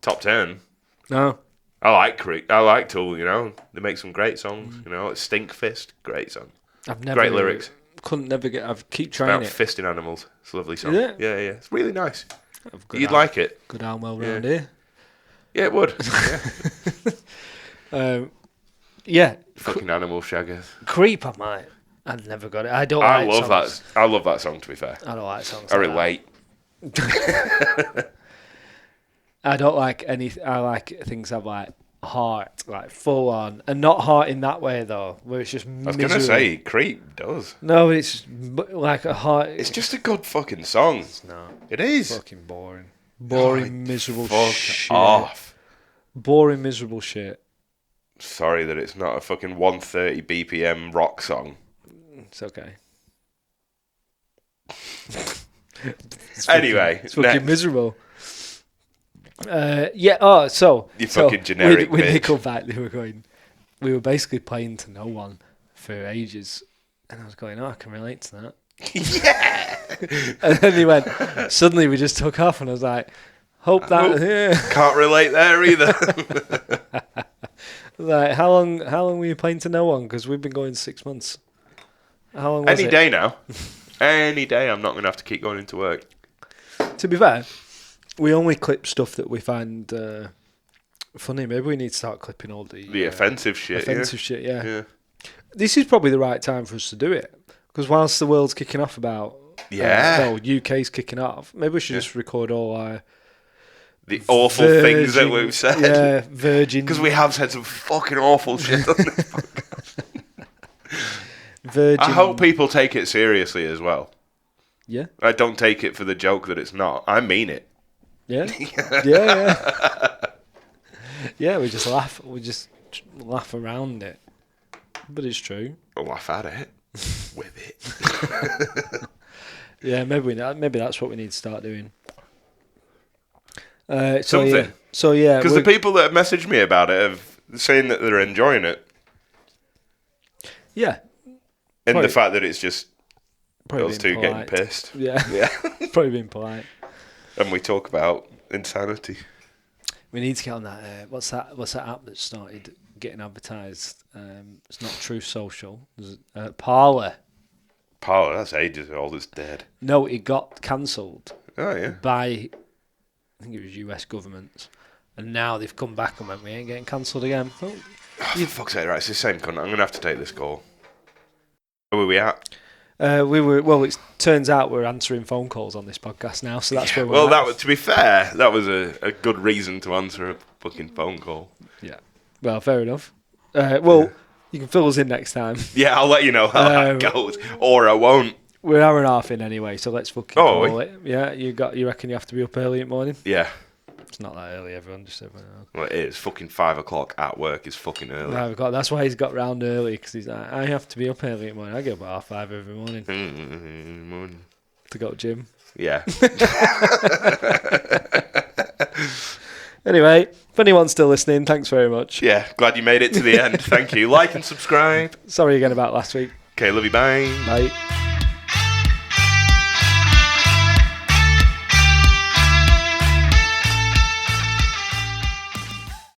top 10. No. I like Creep. I like Tool, you know. They make some great songs, you know. It's Stinkfist, great song. I've never. Great lyrics. Couldn't never get. I've keep trying About it. fisting animals. It's a lovely song. Is it? Yeah, yeah. It's really nice. You'd like it. Good arm well round here. Yeah, it would. Yeah. Yeah. Fucking animal shaggers. Creep, I might. I've never got it. I don't. I like love songs. that. I love that song. To be fair, I don't like songs. I like relate. I don't like any. I like things that have like heart, like full on, and not heart in that way though, where it's just. I was gonna say Creep does. No, it's like a heart. It's just a good fucking song. No, it is fucking boring. Boring, miserable fuck shit. Off. Boring, miserable shit. Sorry that it's not a fucking 130 BPM rock song. It's okay. Anyway, it's fucking miserable. Yeah. Oh, so you fucking generic with bitch. Nickelback, they were going. We were basically playing to no one for ages, and I was going, "Oh, I can relate to that." Yeah. And then he went. Suddenly, we just took off, and I was like, "Hope that." Yeah. Can't relate there either. Like, how long were you playing to no one? Because we've been going 6 months. How long was Any it? day now. Any day, I'm not going to have to keep going into work. To be fair, we only clip stuff that we find funny. Maybe we need to start clipping all the offensive shit. Offensive shit, yeah. Yeah. This is probably the right time for us to do it. Because whilst the world's kicking off about... UK's kicking off. Maybe we should just record all our... The awful things that we've said. Yeah, virgin... Because we have said some fucking awful shit on this podcast. Virgin... I hope people take it seriously as well. Yeah? I don't take it for the joke that it's not. I mean it. Yeah? Yeah. Yeah, we just laugh. We just laugh around it. But it's true. I'll laugh at it. With it. Yeah, maybe that's what we need to start doing. Something. So yeah, because the people that have messaged me about it have saying that they're enjoying it. Yeah. And the fact that it's just those two polite. getting pissed. Yeah. Yeah. Probably being polite. And we talk about insanity. We need to get on that. What's that app that started getting advertised? It's not True Social. Parler. Parler, that's ages old. It's dead. No, it got cancelled. Oh yeah. By, I think it was US government, and now they've come back and went, we ain't getting cancelled again. Oh, for fuck's sake, right? It's the same cunt. I'm gonna have to take this call. Where were we at? It turns out we're answering phone calls on this podcast now, so that's where we're at. That was, to be fair, that was a good reason to answer a fucking phone call. Yeah. Well, fair enough. You can fill us in next time. Yeah, I'll let you know how that goes, or I won't. We're an hour and a half in anyway, so let's fucking call it. Yeah, you reckon you have to be up early in the morning? Yeah. It's not that early, everyone. Just everyone else. Well, it is. Fucking 5 o'clock at work is fucking early. 5 o'clock. That's why he's got round early, because he's like, I have to be up early in the morning. I get up at 5:30 every morning to go to gym. Yeah. Anyway, if anyone's still listening, thanks very much. Yeah, glad you made it to the end. Thank you. Like and subscribe. Sorry again about last week. Okay, love you. Bye. Bye.